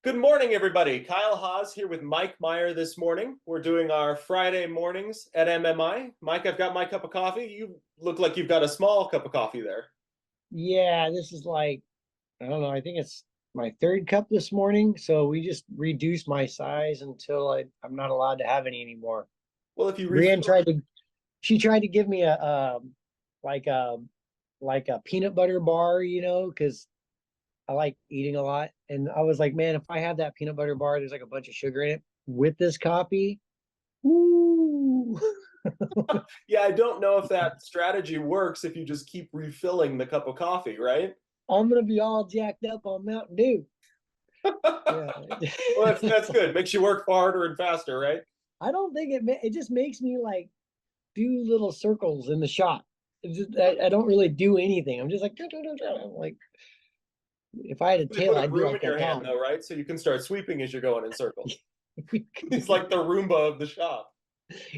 Good morning, everybody. Kyle Haas here with Mike Meyer this morning. We're doing our Friday mornings at MMI. Mike, I've got my cup of coffee. You look like you've got a small cup of coffee there. Yeah, this is like, I don't know, I think it's my third cup this morning. So we just reduced my size until I'm not allowed to have any anymore. Well, if you Brienne refill, she tried to give me like a, like a peanut butter bar, because I like eating a lot. And I was like, man, if I have that peanut butter bar, there's like a bunch of sugar in it with this coffee. Woo! yeah, I don't know if that strategy works if you just keep refilling the cup of coffee, right? I'm gonna be all jacked up on Mountain Dew. Yeah. Well, that's good. Makes you work harder and faster, right? I don't think it just makes me like do little circles in the shot. I don't really do anything. I'm just like, I'm like, if I had a They tail, put a I'd be broom like in that your hand, dog. though, right? So you can start sweeping as you're going in circles. He's like the Roomba of the shop.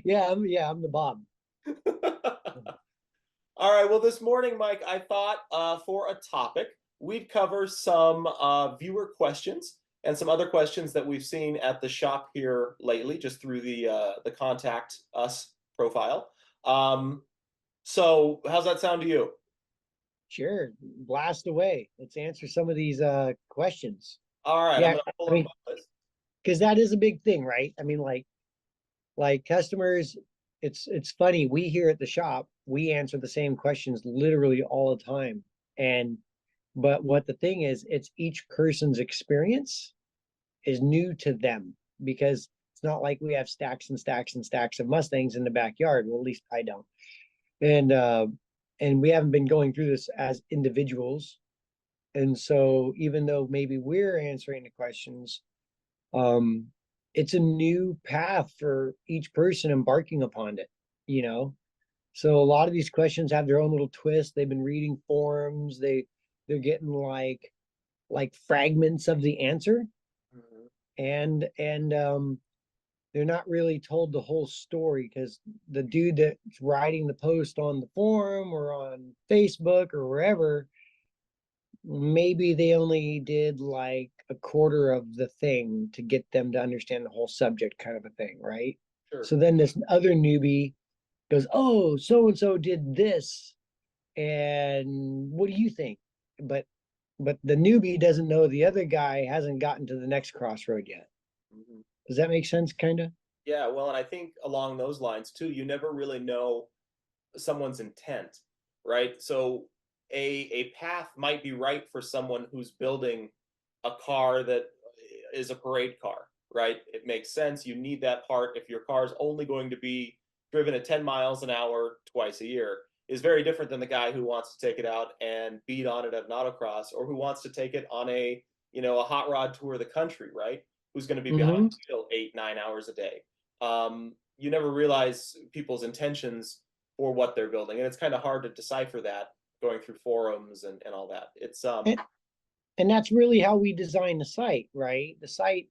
Yeah, I'm the Bob. All right. Well, this morning, Mike, I thought for a topic, we'd cover some viewer questions and some other questions that we've seen at the shop here lately, just through the contact us profile. Um, so, how's that sound to you? Sure, blast away. Let's answer some of these questions. All right. I'm Yeah, going to pull I up mean, my list. because that is a big thing, right? I mean, like customers, it's funny. We here at the shop, we answer the same questions literally all the time. And but what the thing is, it's each person's experience is new to them because it's not like we have stacks and stacks and stacks of Mustangs in the backyard. Well, at least I don't. And and we haven't been going through this as individuals. And so even though maybe we're answering the questions, um, it's a new path for each person embarking upon it, you know. So a lot of these questions have their own little twist. They've been reading forums, they're getting like fragments of the answer, Mhm. and they're not really told the whole story because the dude that's writing the post on the forum or on Facebook or wherever, maybe they only did like a quarter of the thing to get them to understand the whole subject, kind of a thing, right? Sure. So then this other newbie goes, oh, so and so did this, and what do you think? But the newbie doesn't know the other guy hasn't gotten to the next crossroad yet. Mhm. Does that make sense, kind of? Yeah. Well, and I think along those lines too, you never really know someone's intent, right? So a path might be right for someone who's building a car that is a parade car, right? It makes sense. You need that part if your car is only going to be driven at 10 miles an hour twice a year. Is very different than the guy who wants to take it out and beat on it at an autocross, or who wants to take it on a hot rod tour of the country, right? Who's going to be behind Mm-hmm. the wheel 8 9 hours a day. You never realize people's intentions for what they're building, and it's kind of hard to decipher that going through forums and all that. It's And that's really how we design the site, right? The site,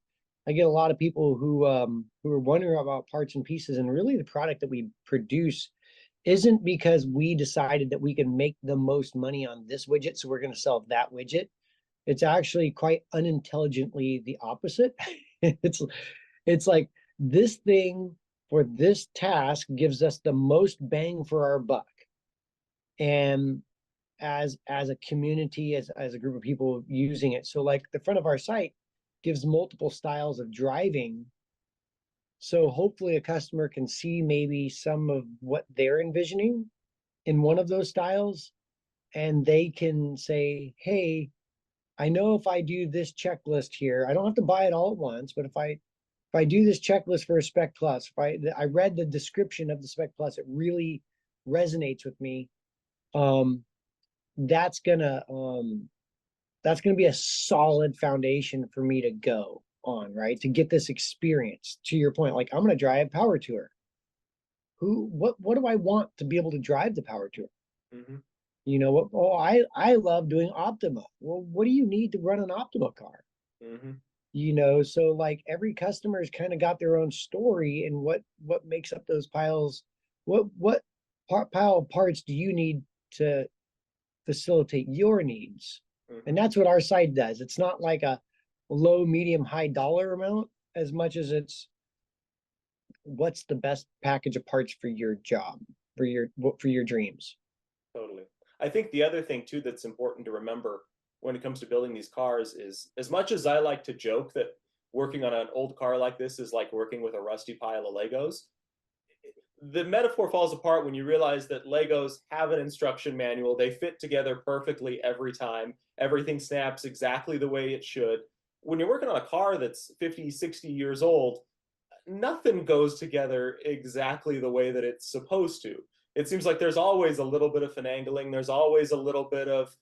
I get a lot of people who are wondering about parts and pieces, and really the product that we produce isn't because we decided that we can make the most money on this widget, so we're going to sell that widget. It's actually quite unintelligently the opposite. it's it's like this thing for this task gives us the most bang for our buck. And as a community, as a group of people using it. So like the front of our site gives multiple styles of driving. So hopefully a customer can see maybe some of what they're envisioning in one of those styles, and they can say, hey, I know if I do this checklist here, I don't have to buy it all at once, but if I do this checklist for a Spec Plus, if I read the description of the Spec Plus, it really resonates with me. Um, that's gonna um that's gonna be a solid foundation for me to go on, right? To get this experience. To your point, like I'm gonna drive Power Tour. What do I want to be able to drive the Power Tour? mhm. You know what? Oh, I love doing Optima. Well, what do you need to run an Optima car? Mhm. So like every customer's kind of got their own story and what makes up those piles. What pile of parts do you need to facilitate your needs? And Mhm. that's what our site does. It's not like low, medium, high dollar amount as much as it's what's the best package of parts for your job, for your dreams. Totally. I think the other thing too that's important to remember when it comes to building these cars is, as much as I like to joke that working on an old car like this is like working with a rusty pile of Legos, the metaphor falls apart when you realize that Legos have an instruction manual. They fit together perfectly every time. Everything snaps exactly the way it should. When you're working on a car that's 50, 60 years old, nothing goes together exactly the way that it's supposed to. It seems like there's always a little bit of finagling. There's always a little bit of,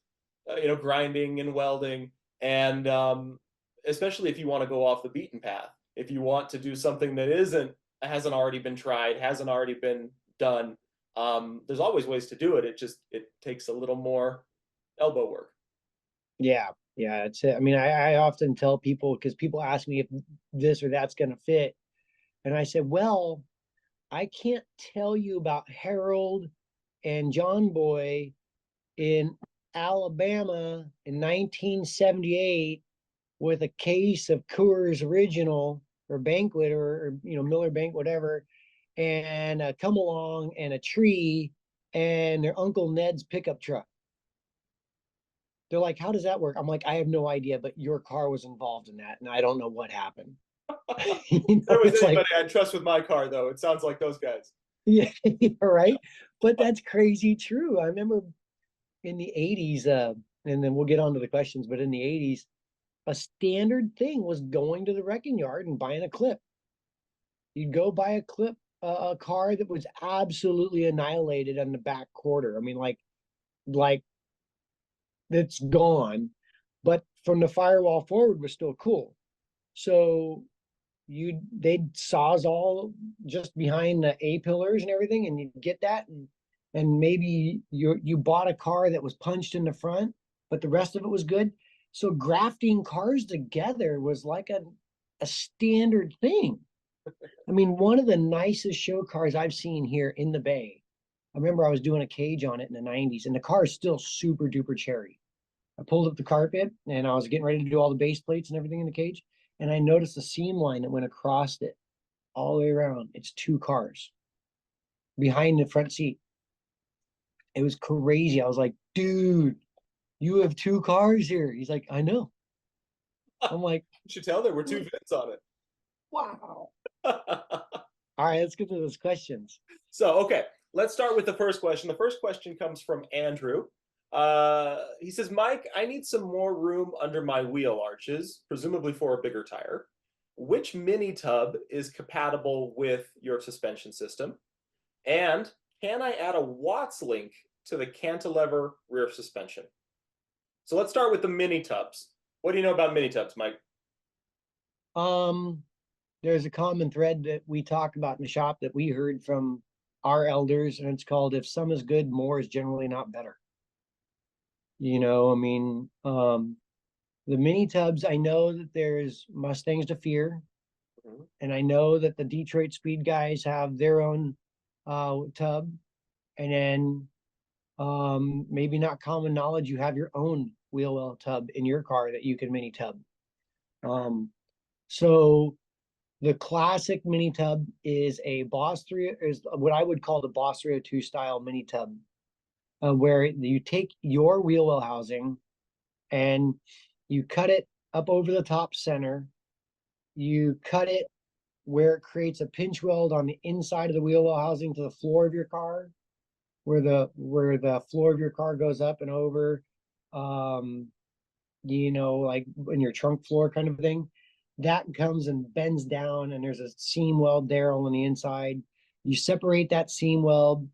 grinding and welding, and especially if you want to go off the beaten path. If you want to do something that hasn't already been tried, hasn't already been done, there's always ways to do it. It takes a little more elbow work. Yeah, yeah, it's it. I mean, I often tell people because people ask me if this or that's going to fit, and I said, well, I can't tell you about Harold and John Boy in Alabama in 1978 with a case of Coors Original or Banquet or Miller Bank, whatever, and come along and a tree and their Uncle Ned's pickup truck. They're like, how does that work? I'm like, I have no idea, but your car was involved in that, and I don't know what happened. If there was It's like, anybody I'd trust with my car, though, it sounds like those guys. yeah, right. But that's crazy true. I remember in the 80s, and then we'll get on to the questions, but in the 80s, a standard thing was going to the wrecking yard and buying a clip. You'd go buy a clip, a car that was absolutely annihilated on the back quarter. I mean, like it's gone, but from the firewall forward was still cool. So they'd sawzall just behind the A pillars and everything, and you'd get that, and maybe you bought a car that was punched in the front, but the rest of it was good. So grafting cars together was like a standard thing. I mean, one of the nicest show cars I've seen here in the Bay. I remember I was doing a cage on it in the 90s, and the car is still super duper cherry. I pulled up the carpet and I was getting ready to do all the base plates and everything in the cage. And I noticed a seam line that went across it all the way around. It's two cars behind the front seat. It was crazy. I was like, dude, you have two cars here. He's like, I know. I'm like, You should tell there were two vents on wow. it. All right, let's get to those questions. So, okay, let's start with the first question. The first question comes from Andrew. He says, Mike, I need some more room under my wheel arches, presumably for a bigger tire. Which mini tub is compatible with your suspension system? And can I add a Watts link to the cantilever rear suspension? So let's start with the mini tubs. What do you know about mini tubs, Mike? There's a common thread that we talk about in the shop that we heard from our elders, and it's called if some is good, more is generally not better. I mean, the mini tubs, I know that there's Mustangs to Fear, and I know that the Detroit Speed guys have their own tub, and then maybe not common knowledge, you have your own wheel well tub in your car that you can mini tub. So the classic mini tub is what I would call the Boss 302 style mini tub, where you take your wheel well housing and you cut it up over the top center. You cut it where it creates a pinch weld on the inside of the wheel well housing to the floor of your car, where the floor of your car goes up and over, like in your trunk floor kind of thing. That comes and bends down, and there's a seam weld there on the inside. You separate that seam weld,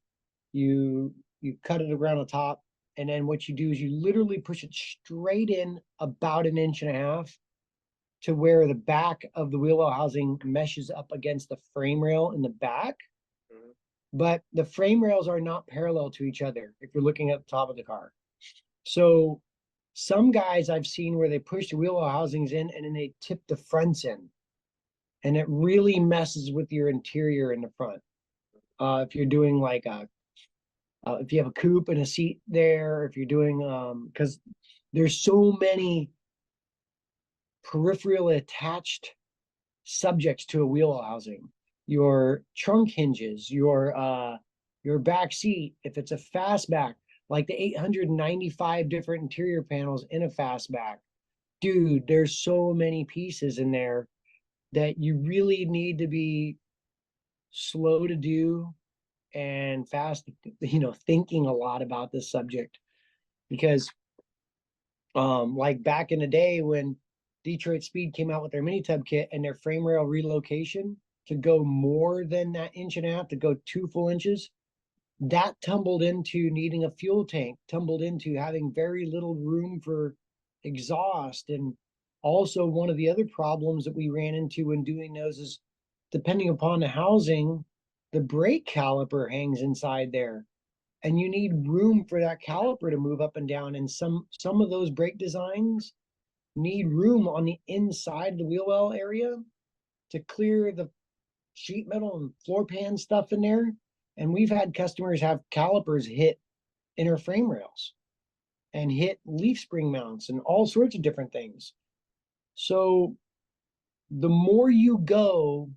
you cut it around the top, and then what you do is you literally push it straight in about 1.5 inches to where the back of the wheel well housing meshes up against the frame rail in the back. Mhm. But the frame rails are not parallel to each other if you're looking at the top of the car. So some guys I've seen where they push the wheel well housings in and then they tip the fronts in, and it really messes with your interior in the front. If you're doing like if you have a coupe and a seat there, if you're doing because there's so many peripheral attached subjects to a wheel housing, your trunk hinges, your back seat, if it's a fastback, like the 895 different interior panels in a fastback. Dude, there's so many pieces in there that you really need to be slow to do and fast, thinking a lot about this subject. Because like back in the day when Detroit Speed came out with their mini tub kit and their frame rail relocation to go more than that inch and a half, to go 2 full inches, that tumbled into needing a fuel tank, tumbled into having very little room for exhaust. And also one of the other problems that we ran into when doing those is, depending upon the housing, the brake caliper hangs inside there, and you need room for that caliper to move up and down. And some of those brake designs need room on the inside of the wheel well area to clear the sheet metal and floor pan stuff in there. And we've had customers have calipers hit inner frame rails and hit leaf spring mounts and all sorts of different things. So the more you go,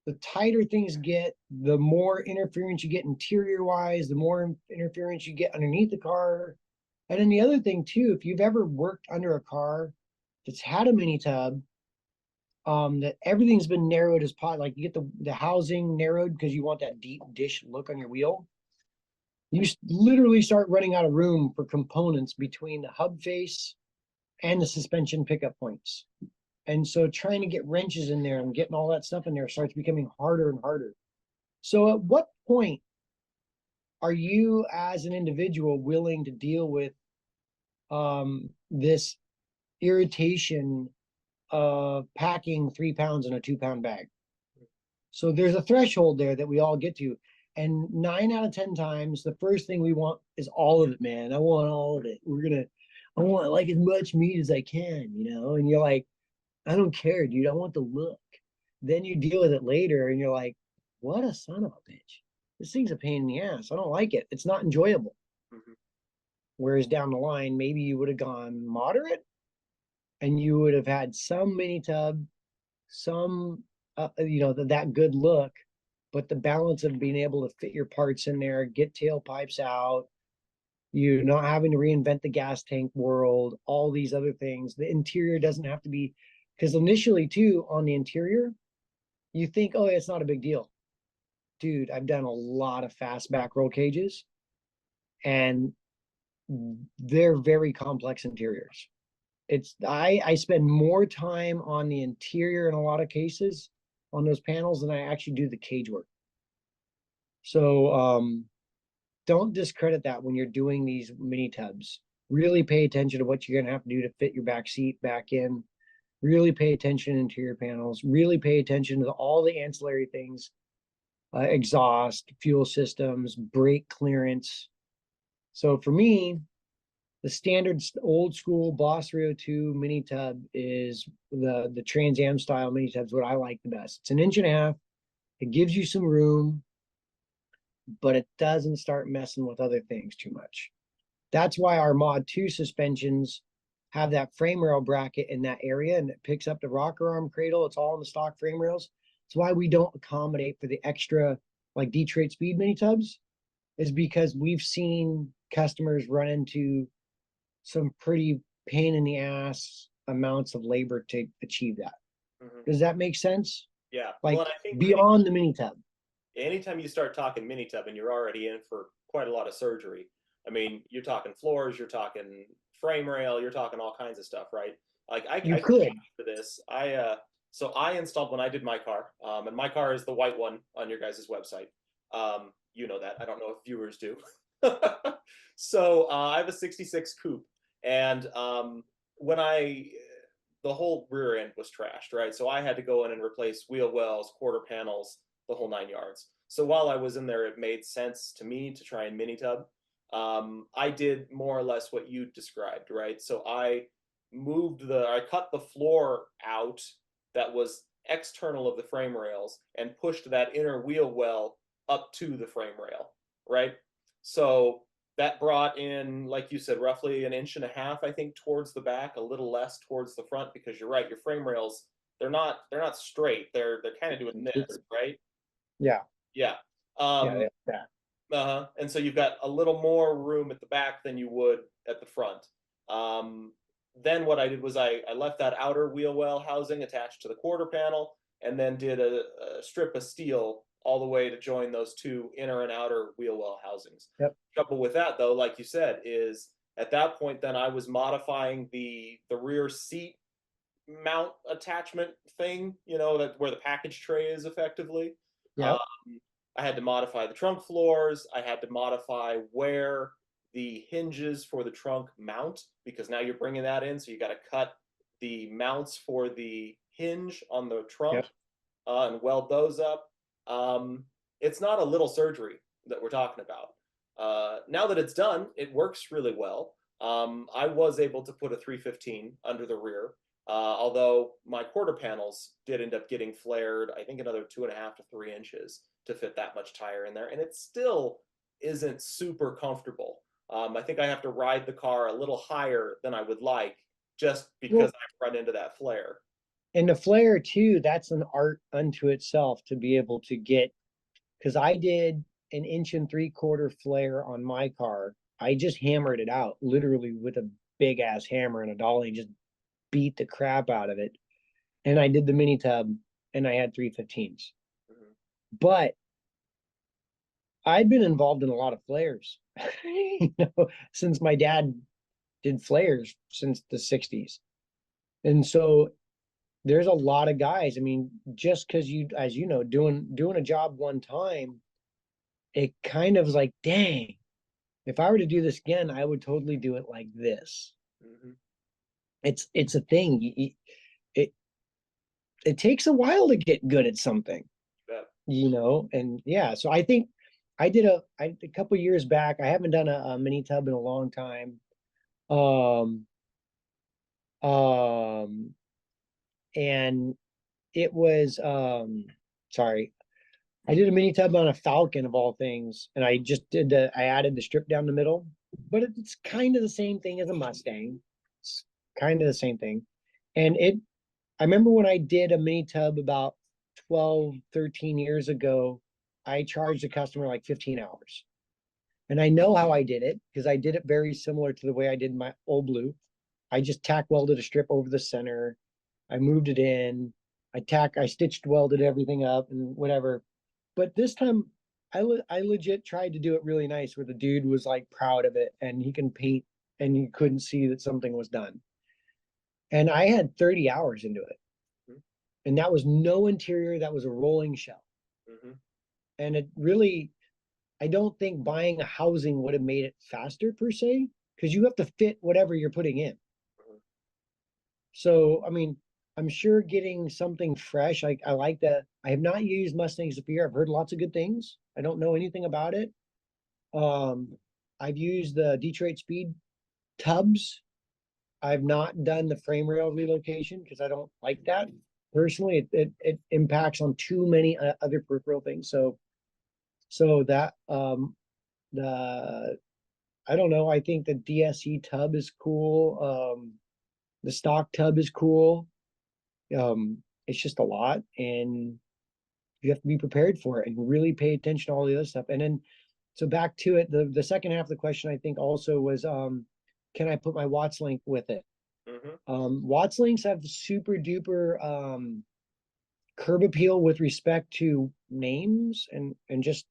the tighter things get, the more interference you get interior wise, the more interference you get underneath the car. And then the other thing too, if you've ever worked under a car that's had a mini tub, that everything's been narrowed as pot, like you get the housing narrowed because you want that deep dish look on your wheel. You literally start running out of room for components between the hub face and the suspension pickup points. And so trying to get wrenches in there and getting all that stuff in there starts becoming harder and harder. So at what point are you as an individual willing to deal with this irritation of packing 3 pounds in a 2 pound bag? So there's a threshold there that we all get to. And 9 out of 10 times, the first thing we want is all of it, man. I want all of it. I want like as much meat as I can, And you're like, I don't care, dude. I want the look. Then you deal with it later and you're like, what a son of a bitch. This thing's a pain in the ass. I don't like it. It's not enjoyable. Mhm. Whereas down the line, maybe you would have gone moderate and you would have had some mini tub, some, that good look, but the balance of being able to fit your parts in there, get tailpipes out, you're not having to reinvent the gas tank world, all these other things. The interior doesn't have to be, because initially too, on the interior, you think, oh, it's not a big deal. Dude, I've done a lot of fast back roll cages and they're very complex interiors. I spend more time on the interior in a lot of cases on those panels than I actually do the cage work. So don't discredit that when you're doing these mini tubs. Really pay attention to what you're gonna have to do to fit your back seat back in. Really pay attention to interior panels. Really pay attention to all the ancillary things, exhaust, fuel systems, brake clearance. So for me, the standard old school Boss 302 mini tub is the Trans Am style mini tubs, what I like the best. It's an inch and a half. It gives you some room, but it doesn't start messing with other things too much. That's why our Mod 2 suspensions have that frame rail bracket in that area and it picks up the rocker arm cradle. It's all in the stock frame rails. It's why we don't accommodate for the extra, like Detroit Speed mini tubs, is because we've seen customers run into some pretty pain in the ass amounts of labor to achieve that. Mhm. Does that make sense? Yeah. Like Well, and I think beyond the mini tub. anytime you start talking mini tub and you're already in for quite a lot of surgery, I mean, you're talking floors, you're talking frame rail, you're talking all kinds of stuff, right? Like I You can could. speak for this. So I installed when I did my car, and my car is the white one on your guys' website. You know that. I don't know if viewers do. So I have a '66 coupe, and when the whole rear end was trashed, right? So I had to go in and replace wheel wells, quarter panels, the whole 9 yards. So while I was in there, it made sense to me to try and mini tub. I did more or less what you described, right? So I cut the floor out that was external of the frame rails and pushed that inner wheel well up to the frame rail, right? So that brought in, like you said, roughly an inch and a half, I think, towards the back, a little less towards the front, because you're right, your frame rails, they're not straight. They're kind of doing this, right? Yeah, Yeah. yeah, Um, yeah. uh-huh. And so you've got a little more room at the back than you would at the front. Um, then what I did was I left that outer wheel well housing attached to the quarter panel, and then did a strip of steel all the way to join those two inner and outer wheel well housings. Yep. Trouble with that, though, like you said, is at that point then I was modifying the rear seat mount attachment thing, that where the package tray is effectively. Um, Yep. I had to modify the trunk floors. I had to modify where the hinges for the trunk mount, because now you're bringing that in. So you got to cut the mounts for the hinge on the trunk Yep. and weld those up. It's not a little surgery that we're talking about. Now that it's done, it works really well. I was able to put a 315 under the rear, although my quarter panels did end up getting flared, I think another 2.5 to 3 inches to fit that much tire in there, and it still isn't super comfortable. I think I have to ride the car a little higher than I would like, just because Well, I run into that flare. and the flare too, that's an art unto itself to be able to get, because I did an 1.75 inch flare on my car. I just hammered it out, literally with a big ass hammer and a dolly, just beat the crap out of it. And I did the mini tub and I had 315s. Mhm. But I'd been involved in a lot of flares, since my dad did flares since the 60s. And so there's a lot of guys. I mean, just because you, as you know, doing a job one time, it kind of is like, dang, if I were to do this again, I would totally do it like this. Mhm. It's a thing. It it takes a while to get good at something, Yeah. and yeah. So I think a couple years back. I haven't done a mini tub in a long time. Um, um, and it was sorry, I did a mini tub on a Falcon of all things, and I added the strip down the middle, but it's kind of the same thing as a Mustang. It's kind of the same thing. And I remember when I did a mini tub about 12, 13 years ago, I charged the customer like 15 hours. And I know how I did it because I did it very similar to the way I did my old blue. I just tack welded a strip over the center. I moved it in. I stitched welded everything up and whatever. But this time, I legit tried to do it really nice, where the dude was like proud of it and he can paint and you couldn't see that something was done. And I had 30 hours into it. Mhm. And that was no interior, that was a rolling shell. Mhm. And it really, I don't think buying a housing would have made it faster per se, because you have to fit whatever you're putting in. Mhm. So, I mean, I'm sure getting something fresh. I like that. I have not used Mustang Zephyr. I've heard lots of good things. I don't know anything about it. Um, I've used the Detroit Speed tubs. I've not done the frame rail relocation because I don't like that personally. It impacts on too many other peripheral things. So that the I don't know. I think the DSE tub is cool. The stock tub is cool. It's just a lot, and you have to be prepared for it and really pay attention to all the other stuff. And then, so back to it, the second half of the question I think also was, can I put my Watts link with it? Mhm. Watts links have super duper curb appeal with respect to names and just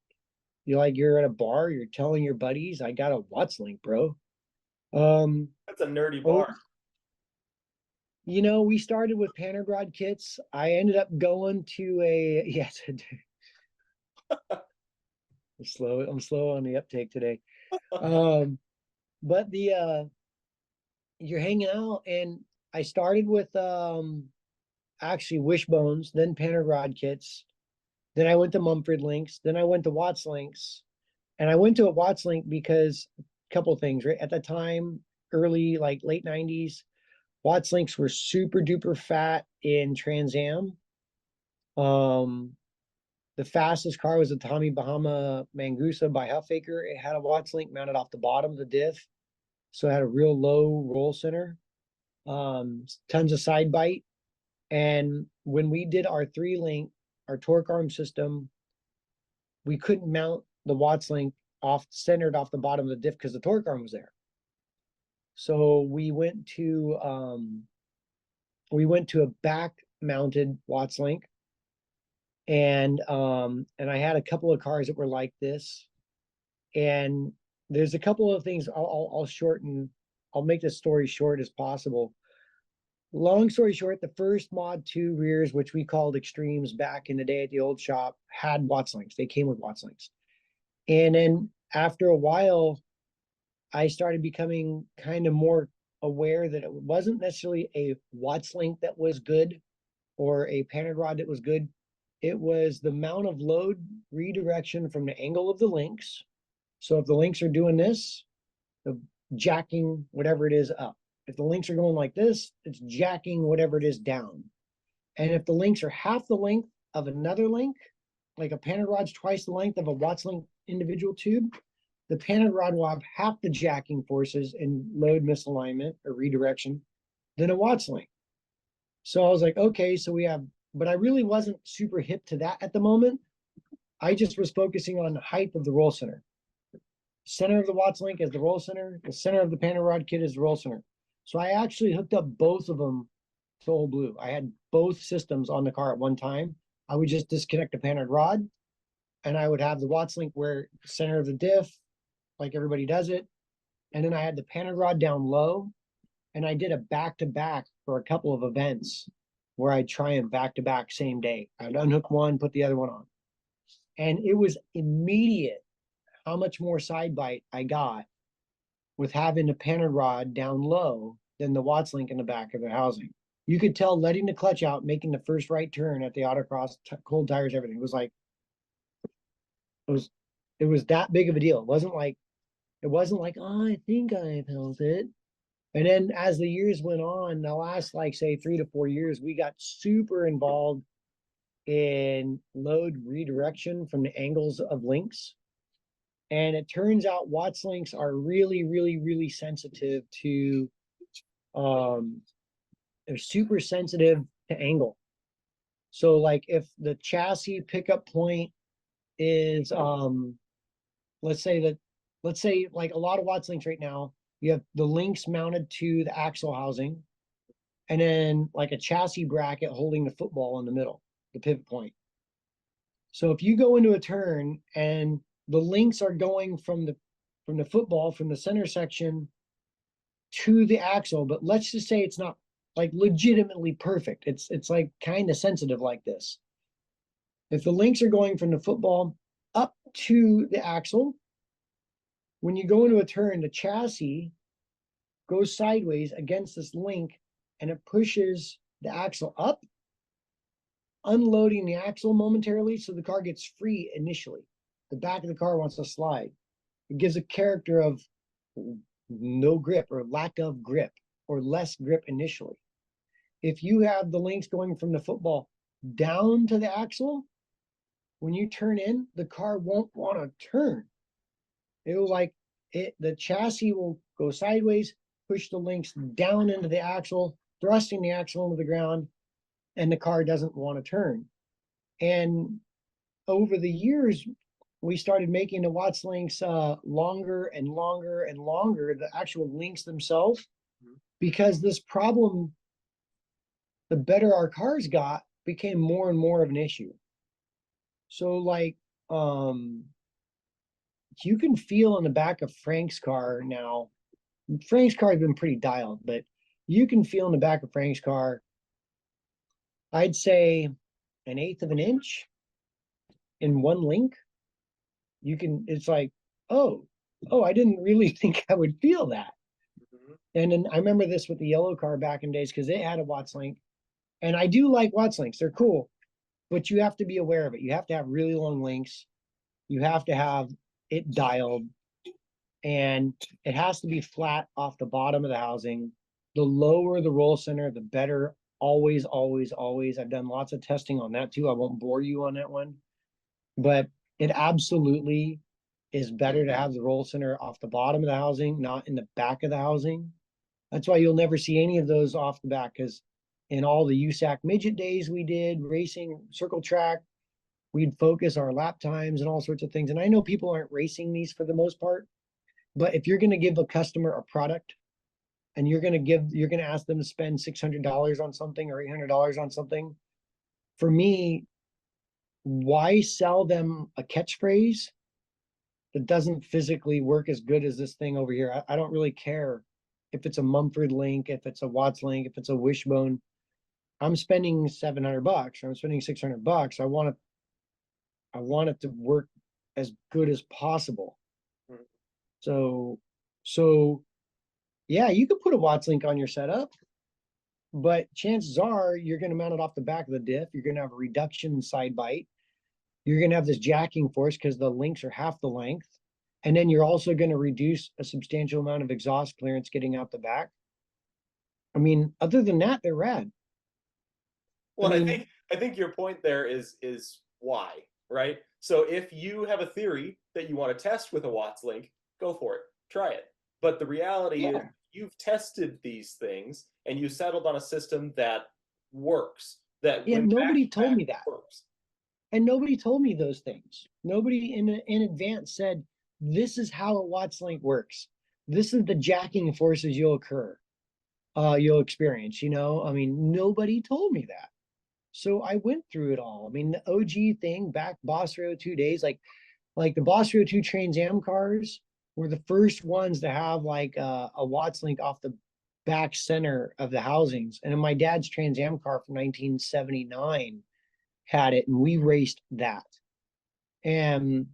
you're at a bar, you're telling your buddies, I got a Watts link, bro. Um, That's a nerdy oh, bar. we started with panhard kits. I ended up going to a yes, I'm slow on the uptake today. Um, but the you're hanging out, and I started with actually Wishbones, then panhard kits, then I went to Mumford links, then I went to Watts links, and I went to a Watts link because a couple of things, right? At the time, early like late 90s, Watts links were super duper fat in Trans Am. Um, The fastest car was a Tommy Bahama Mangusa by Huffaker. It had a Watts link mounted off the bottom of the diff, so it had a real low roll center, tons of side bite. And when we did our 3-link, our torque arm system, we couldn't mount the Watts link centered off the bottom of the diff because the torque arm was there. So we went to a back mounted Watts link, and I had a couple of cars that were like this. And there's a couple of things I'll make this story short as possible. Long story short, the first Mod 2 rears, which we called Extremes back in the day at the old shop, had Watts links. They came with Watts links. And then after a while, I started becoming kind of more aware that it wasn't necessarily a Watts link that was good or a panhard rod that was good. It was the amount of load redirection from the angle of the links. So if the links are doing this, the jacking whatever it is up. If the links are going like this, it's jacking whatever it is down. And if the links are half the length of another link, like a panhard rod's twice the length of a Watts link individual tube, the panhard rod will have half the jacking forces and load misalignment or redirection than a Watts link. So I was like, okay, so we have, but I really wasn't super hip to that at the moment. I just was focusing on the height of the roll center. Center of the Watts link is the roll center. The center of the panhard rod kit is the roll center. So I actually hooked up both of them to Old Blue. I had both systems on the car at one time. I would just disconnect the panhard rod, and I would have the Watts link where center of the diff, like everybody does it. And then I had the panhard rod down low, and I did a back-to-back for a couple of events where I'd try them back-to-back same day. I'd unhook one, put the other one on. And it was immediate how much more side bite I got with having the panhard rod down low than the Watts link in the back of the housing. You could tell letting the clutch out, making the first right turn at the autocross, cold tires, everything. It was like, it was that big of a deal. It wasn't like, oh, I think I felt it. And then as the years went on, the last, like, say 3 to 4 years, we got super involved in load redirection from the angles of links. And it turns out Watts links are really, really, really sensitive to, they're super sensitive to angle. So like if the chassis pickup point is, let's say like a lot of Watts links right now, you have the links mounted to the axle housing, and then like a chassis bracket holding the football in the middle, the pivot point. So if you go into a turn and the links are going from the football, from the center section to the axle, but let's just say it's not like legitimately perfect. It's like kind of sensitive like this. If the links are going from the football up to the axle, when you go into a turn, the chassis goes sideways against this link and it pushes the axle up, unloading the axle momentarily so the car gets free initially. The back of the car wants to slide. It gives a character of no grip or lack of grip or less grip initially. If you have the links going from the football down to the axle, when you turn in, the car won't want to turn. It will the chassis will go sideways, push the links down into the axle, thrusting the axle into the ground, and the car doesn't want to turn. And over the years, we started making the Watts links longer and longer and longer, the actual links themselves, because this problem, the better our cars got, became more and more of an issue. So like, you can feel in the back of Frank's car now, Frank's car has been pretty dialed, but you can feel in the back of Frank's car, I'd say 1/8 of an inch in one link. It's like, oh, I didn't really think I would feel that. And then I remember this with the yellow car back in days because it had a Watts link. And I do like Watts links, they're cool, but you have to be aware of it. You have to have really long links. You have to have it dialed, and it has to be flat off the bottom of the housing. The lower the roll center, the better. Always, always, always. I've done lots of testing on that too. I won't bore you on that one. but it absolutely is better to have the roll center off the bottom of the housing, not in the back of the housing. That's why you'll never see any of those off the back, because in all the USAC midget days we did, racing, circle track, we'd focus our lap times and all sorts of things. And I know people aren't racing these for the most part, but if you're going to give a customer a product and you're going to ask them to spend $600 on something or $800 on something, for me, why sell them a catchphrase that doesn't physically work as good as this thing over here? I don't really care if it's a Mumford link, if it's a Watts link, if it's a Wishbone. I'm spending $700. I'm spending $600. I want it to work as good as possible. Mhm. So yeah, you could put a Watts link on your setup, but chances are you're going to mount it off the back of the diff. You're going to have a reduction in side bite. You're going to have this jacking force because the links are half the length. And then you're also going to reduce a substantial amount of exhaust clearance getting out the back. I mean, other than that, they're rad. I Well, mean, I think your point there is why, right? So if you have a theory that you want to test with a Watts link, go for it, try it. But the reality is yeah, you've tested these things and you settled on a system that works, that yeah, when back nobody to told back me that. works. And nobody told me those things. Nobody in advance said, this is how a Watts link works. This is the jacking forces you'll experience, you know? I mean, nobody told me that. So I went through it all. I mean, the OG thing back Boss Row 2 days, like the Boss Row 2 Trans Am cars were the first ones to have like a Watts link off the back center of the housings. And in my dad's Trans Am car from 1979 had it, and we raced that. And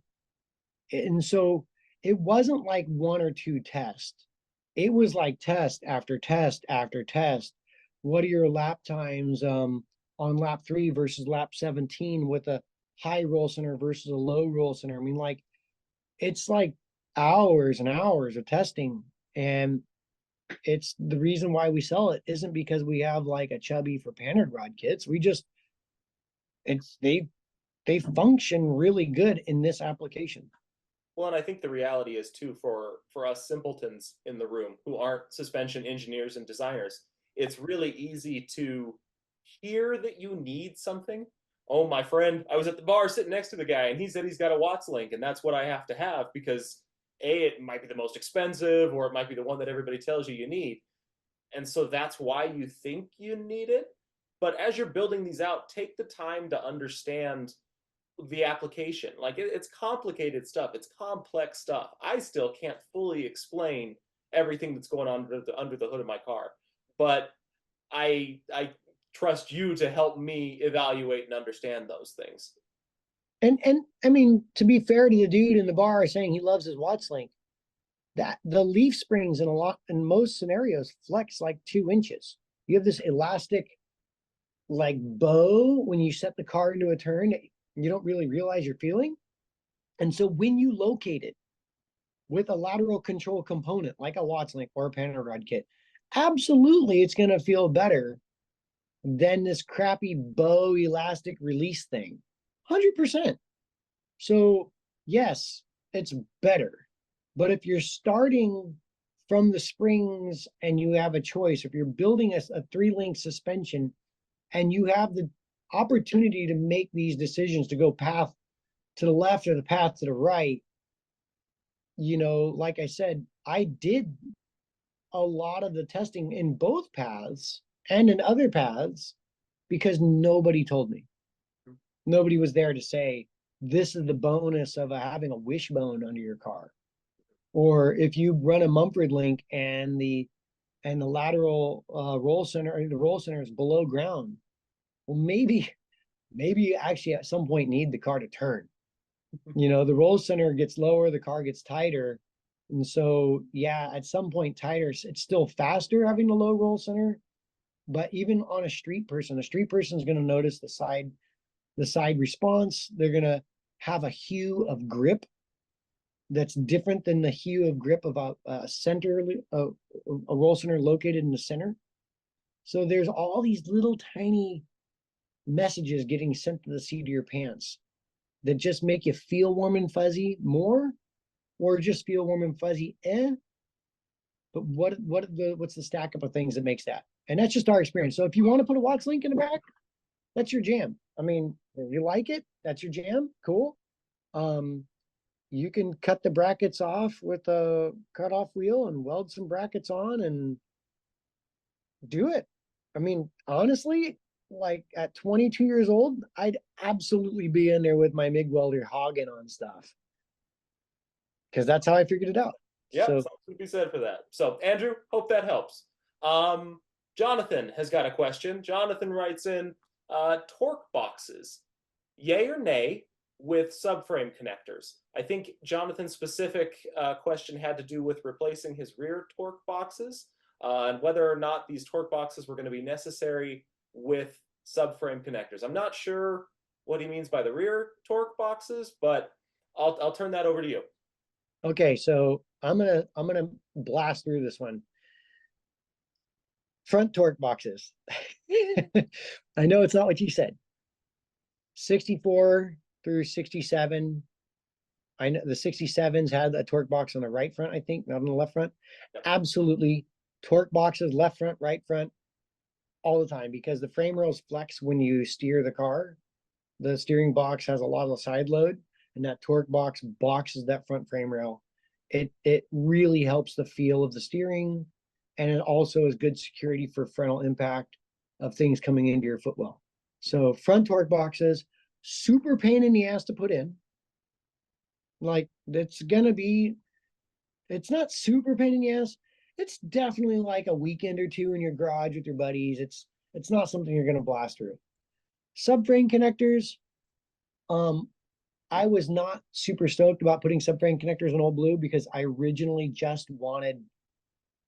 so it wasn't like one or two tests. It was like test after test after test. What are your lap times on lap 3 versus lap 17 with a high roll center versus a low roll center? I mean, like it's like hours and hours of testing. And it's the reason why we sell it isn't because we have like a chubby for panhard rod kits. We just it's they function really good in this application. Well, and I think the reality is too for us simpletons in the room who aren't suspension engineers and designers, it's really easy to hear that you need something. Oh, my friend, I was at the bar sitting next to the guy and he said he's got a Watts link and that's what I have to have because A, it might be the most expensive or it might be the one that everybody tells you need. And so that's why you think you need it. But as you're building these out, take the time to understand the application. Like it's complicated stuff. It's complex stuff. I still can't fully explain everything that's going on under the hood of my car, but I trust you to help me evaluate and understand those things. And I mean, to be fair to the dude in the bar saying he loves his Watts link, that the leaf springs in most scenarios flex like 2 inches. You have this elastic like bow when you set the car into a turn that you don't really realize you're feeling. And so when you locate it with a lateral control component like a Watts link or a panhard rod kit, absolutely it's going to feel better than this crappy bow elastic release thing. 100%. So yes, it's better. But if you're starting from the springs and you have a choice, if you're building a 3-link suspension and you have the opportunity to make these decisions to go path to the left or the path to the right, you know, like I said, I did a lot of the testing in both paths and in other paths because nobody told me. Nobody was there to say, this is the bonus of having a wishbone under your car. Or if you run a Mumford link and the lateral roll center or the roll center is below ground, well, maybe you actually at some point need the car to turn. You know, the roll center gets lower, the car gets tighter. And so, yeah, at some point tighter, it's still faster having the low roll center. But even on a street person is going to notice the side response. They're going to have a hue of grip that's different than the hue of grip of a center, a roll center located in the center. So there's all these little tiny messages getting sent to the seat of your pants that just make you feel warm and fuzzy more, or just feel warm and fuzzy, but what's the stack up of things that makes that? And that's just our experience. So if you want to put a Watts link in the back, that's your jam. I mean, if you like it, that's your jam. Cool. You can cut the brackets off with a cutoff wheel and weld some brackets on and do it. I mean, honestly, like at 22 years old, I'd absolutely be in there with my MIG welder hogging on stuff because that's how I figured it out. Yeah, So something to be said for that. So, Andrew, hope that helps. Jonathan has got a question. Jonathan writes in, torque boxes, yay or nay with subframe connectors? I think Jonathan's specific question had to do with replacing his rear torque boxes and whether or not these torque boxes were going to be necessary with subframe connectors. I'm not sure what he means by the rear torque boxes, but I'll turn that over to you. okay, so I'm gonna blast through this one. Front torque boxes. I know it's not what you said. 64 through 67. I know the 67s had a torque box on the right front, I think, not on the left front. Yep. Absolutely. Torque boxes, left front, right front, all the time, because the frame rails flex when you steer the car. The steering box has a lot of side load, and that torque box boxes that front frame rail. It really helps the feel of the steering, and it also is good security for frontal impact of things coming into your footwell. So front torque boxes, super pain in the ass to put in. Like it's not super pain in the ass. It's definitely like a weekend or two in your garage with your buddies. It's not something you're gonna blast through. Subframe connectors, I was not super stoked about putting subframe connectors in Old Blue because I originally just wanted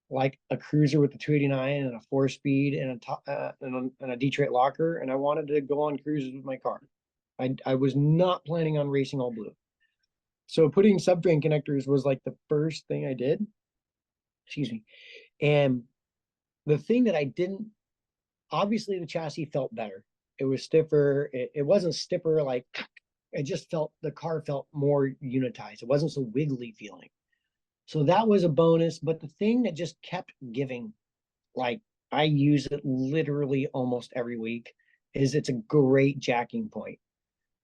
like a cruiser with a 289 and a 4-speed and a Detroit locker, and I wanted to go on cruises with my car. I was not planning on racing All Blue. So putting subframe connectors was like the first thing I did. Excuse me. And the thing that I didn't, obviously the chassis felt better. It was stiffer. It wasn't stiffer like, it just felt, the car felt more unitized. It wasn't so wiggly feeling. So that was a bonus. But the thing that just kept giving, like I use it literally almost every week, is it's a great jacking point.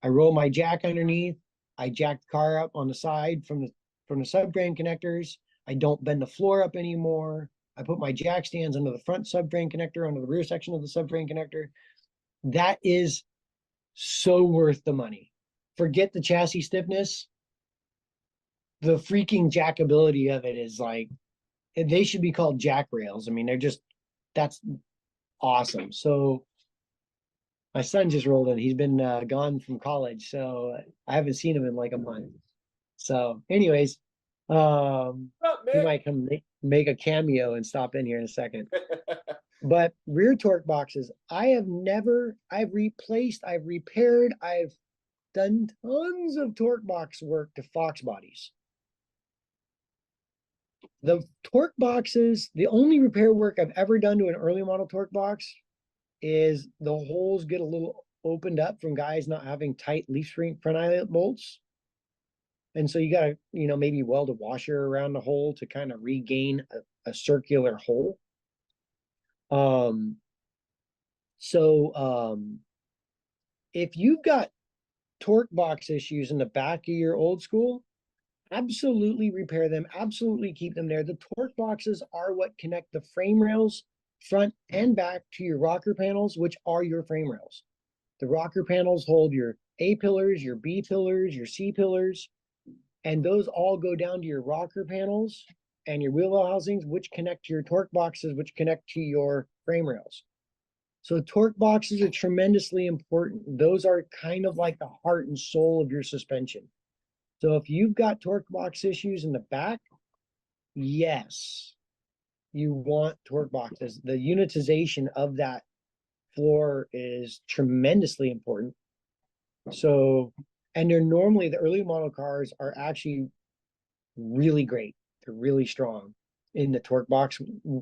I roll my jack underneath. I jack the car up on the side from the subframe connectors. I don't bend the floor up anymore. I put my jack stands under the front subframe connector, under the rear section of the subframe connector. That is so worth the money. Forget the chassis stiffness. The freaking jackability of it is like, they should be called jack rails. I mean, that's awesome. So my son just rolled in. He's been gone from college, so I haven't seen him in like a month. So anyways, he might come make a cameo and stop in here in a second. But rear torque boxes, I've replaced, I've repaired, I've done tons of torque box work to Fox bodies. The torque boxes, the only repair work I've ever done to an early model torque box is the holes get a little opened up from guys not having tight leaf spring front eyelet bolts. And so you gotta, maybe weld a washer around the hole to kind of regain a circular hole. If you've got torque box issues in the back of your old school, absolutely repair them, absolutely keep them there. The torque boxes are what connect the frame rails front and back to your rocker panels, which are your frame rails. The rocker panels hold your A pillars, your B pillars, your C pillars, and those all go down to your rocker panels and your wheel well housings, which connect to your torque boxes, which connect to your frame rails. So torque boxes are tremendously important. Those are kind of like the heart and soul of your suspension. So if you've got torque box issues in the back, yes, you want torque boxes. The unitization of that floor is tremendously important. So, and they're normally, the early model cars are actually really great. They're really strong in the torque box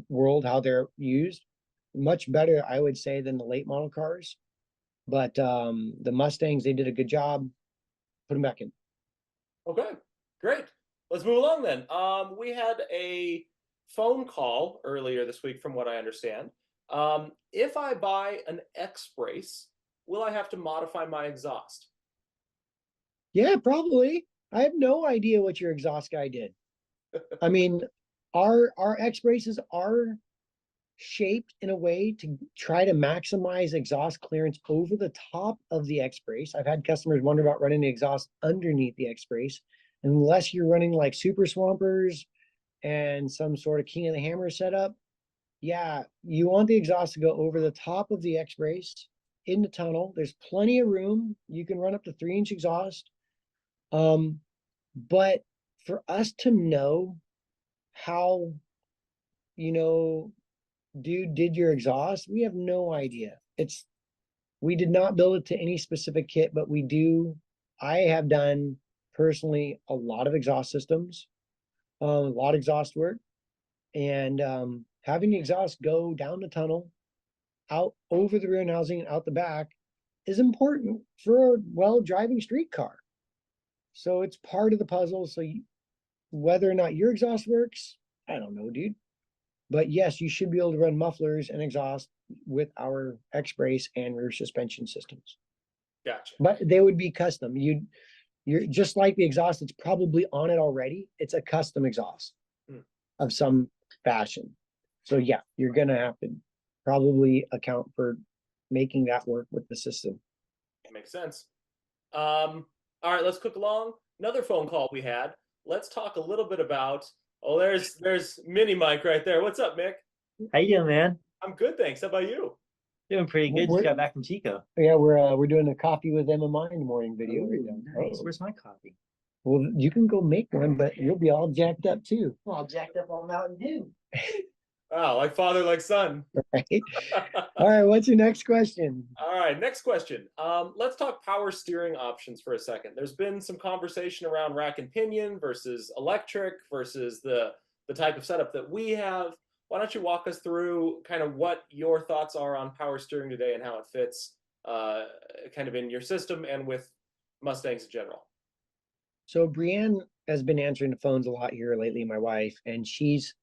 world, how they're used. Much better, I would say, than the late model cars. But the Mustangs, they did a good job. put them back in. Okay, great. Let's move along then. We had a phone call earlier this week, from what I understand. If I buy an X brace, will I have to modify my exhaust? Yeah, probably. I have no idea what your exhaust guy did. I mean, our X braces are shaped in a way to try to maximize exhaust clearance over the top of the X brace. I've had customers wonder about running the exhaust underneath the X brace, unless you're running like super swampers and some sort of king of the hammer setup. Yeah, you want the exhaust to go over the top of the X brace in the tunnel. There's plenty of room. You can run up to 3-inch exhaust. But for us to know how, you know, dude did your exhaust, we have no idea. We did not build it to any specific kit, but I have done personally a lot of exhaust systems, a lot of exhaust work, and having the exhaust go down the tunnel, out over the rear housing and out the back is important for a well-driving street car. So it's part of the puzzle. So whether or not your exhaust works, I don't know, dude. But yes, you should be able to run mufflers and exhaust with our X brace and rear suspension systems. Gotcha. But they would be custom. You're just like the exhaust that's probably on it already. It's a custom exhaust of some fashion. So yeah, you're gonna have to probably account for making that work with the system. Makes sense. All right, let's cook along. Another phone call we had. Let's talk a little bit about. Oh, there's Mini Mike right there. What's up, Mick? How you doing, man? I'm good, thanks. How about you? Doing pretty good. Just got back from Chico. Yeah, we're doing a coffee with MMI in the morning video right now. Nice. Where's my coffee? Well, you can go make one, but you'll be all jacked up too. Well, all jacked up on Mountain Dew. Wow, like father, like son. Right. All right, what's your next question? All right, next question. Let's talk power steering options for a second. There's been some conversation around rack and pinion versus electric versus the type of setup that we have. Why don't you walk us through kind of what your thoughts are on power steering today and how it fits kind of in your system and with Mustangs in general? So Brienne has been answering the phones a lot here lately, my wife, and she's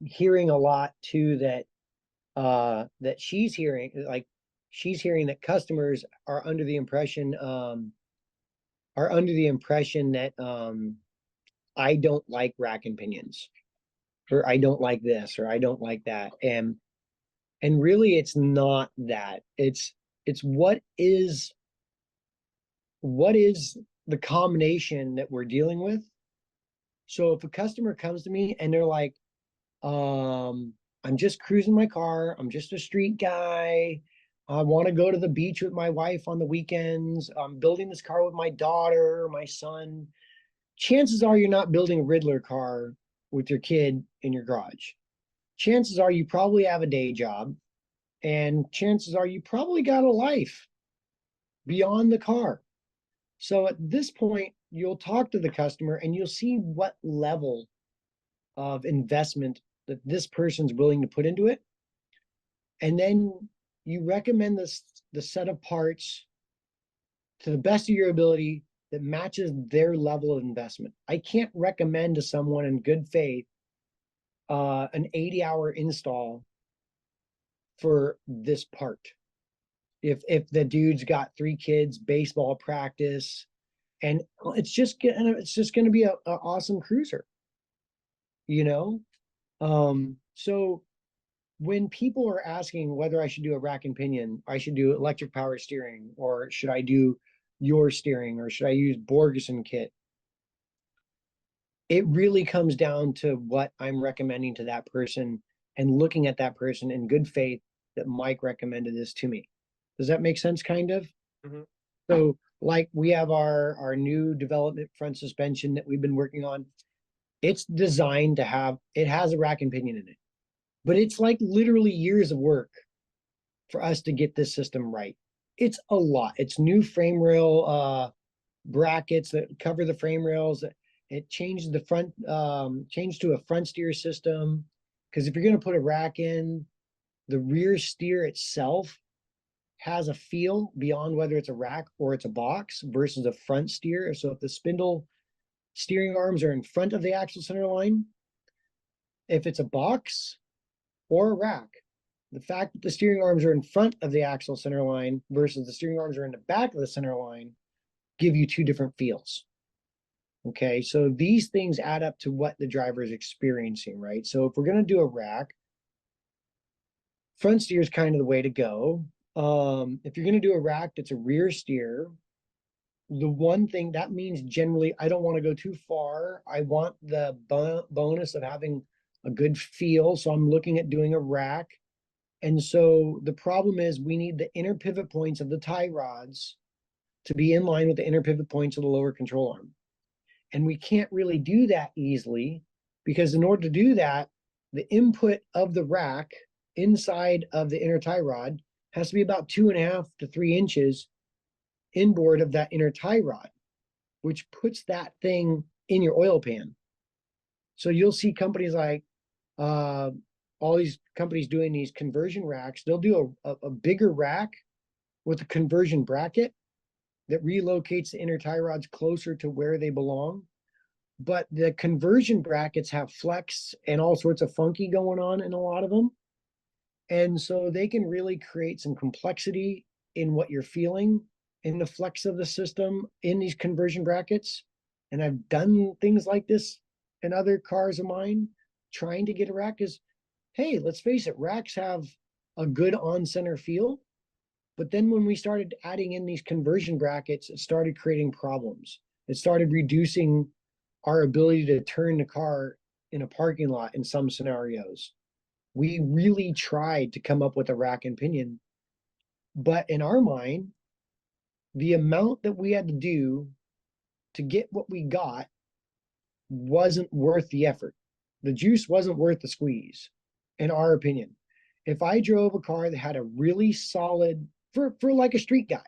hearing a lot too that she's hearing that customers are under the impression that I don't like rack and pinions, or I don't like this, or I don't like that. And really it's not that. It's what is the combination that we're dealing with. So if a customer comes to me and they're like, I'm just cruising my car, I'm just a street guy, I want to go to the beach with my wife on the weekends, I'm building this car with my daughter, my son, chances are you're not building a Riddler car with your kid in your garage. Chances are you probably have a day job, and chances are you probably got a life beyond the car. So at this point, you'll talk to the customer and you'll see what level of investment that this person's willing to put into it. And then you recommend the set of parts to the best of your ability that matches their level of investment. I can't recommend to someone in good faith an 80-hour install for this part. If the dude's got 3 kids, baseball practice, and it's just gonna be a awesome cruiser, you know. So when people are asking whether I should do a rack and pinion, I should do electric power steering, or should I do your steering, or should I use Borgeson kit? It really comes down to what I'm recommending to that person and looking at that person in good faith that Mike recommended this to me. Does that make sense, kind of? Mhm. So like we have our new development front suspension that we've been working on. It's designed to it has a rack and pinion in it, but it's like literally years of work for us to get this system right. It's a lot. It's new frame rail brackets that cover the frame rails. It changed the front, changed to a front steer system. Because if you're going to put a rack in, the rear steer itself has a feel beyond whether it's a rack or it's a box versus a front steer. So if the spindle steering arms are in front of the axle center line, if it's a box or a rack, the fact that the steering arms are in front of the axle center line versus the steering arms are in the back of the center line give you two different feels. Okay, so these things add up to what the driver is experiencing, right? So if we're going to do a rack, front steer is kind of the way to go. If you're going to do a rack that's a rear steer, the one thing that means generally I don't want to go too far. I want the bonus of having a good feel. So I'm looking at doing a rack. And so the problem is we need the inner pivot points of the tie rods to be in line with the inner pivot points of the lower control arm. And we can't really do that easily because in order to do that, the input of the rack inside of the inner tie rod has to be about 2.5 to 3 inches inboard of that inner tie rod, which puts that thing in your oil pan. So you'll see companies like all these companies doing these conversion racks. They'll do a bigger rack with a conversion bracket that relocates the inner tie rods closer to where they belong. But the conversion brackets have flex and all sorts of funky going on in a lot of them. And so they can really create some complexity in what you're feeling in the flex of the system in these conversion brackets. And I've done things like this in other cars of mine, trying to get a rack is, hey, let's face it, racks have a good on-center feel. But then when we started adding in these conversion brackets, it started creating problems. It started reducing our ability to turn the car in a parking lot in some scenarios. We really tried to come up with a rack and pinion, but in our mind, the amount that we had to do to get what we got wasn't worth the effort. The juice wasn't worth the squeeze, in our opinion. If I drove a car that had a really solid, for like a street guy,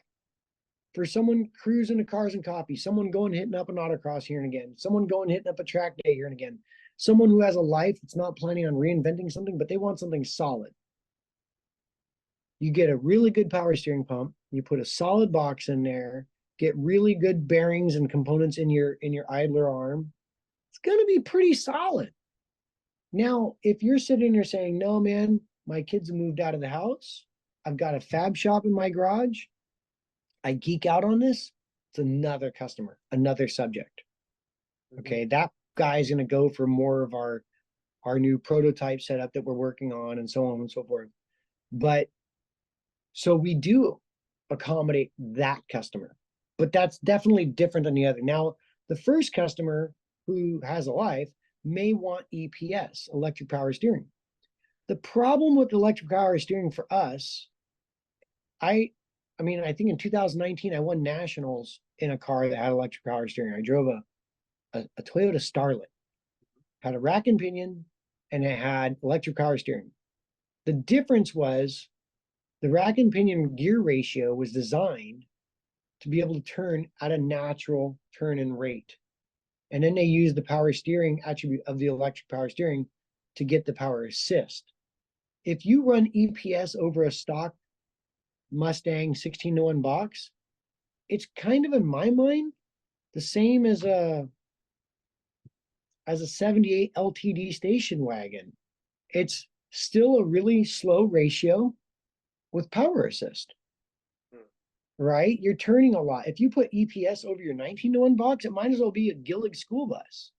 for someone cruising to Cars and Coffee, someone going hitting up an autocross here and again, someone going hitting up a track day here and again, someone who has a life that's not planning on reinventing something, but they want something solid. You get a really good power steering pump, you put a solid box in there, get really good bearings and components in your idler arm. It's going to be pretty solid. Now, if you're sitting there saying, no, man, my kids have moved out of the house, I've got a fab shop in my garage, I geek out on this, it's another customer, another subject. Okay, that guy's going to go for more of our new prototype setup that we're working on and so on and so forth. But so we do accommodate that customer, but that's definitely different than the other. Now, the first customer who has a life may want EPS, electric power steering. The problem with electric power steering for us, I mean, I think in 2019, I won nationals in a car that had electric power steering. I drove a Toyota Starlet, had a rack and pinion, and it had electric power steering. The difference was the rack and pinion gear ratio was designed to be able to turn at a natural turn and rate. And then they used the power steering attribute of the electric power steering to get the power assist. If you run EPS over a stock Mustang 16-to-1 box, it's kind of, in my mind, the same as a 78 LTD station wagon. It's still a really slow ratio with power assist, right? You're turning a lot. If you put EPS over your 19-to-1 box, it might as well be a Gillig school bus.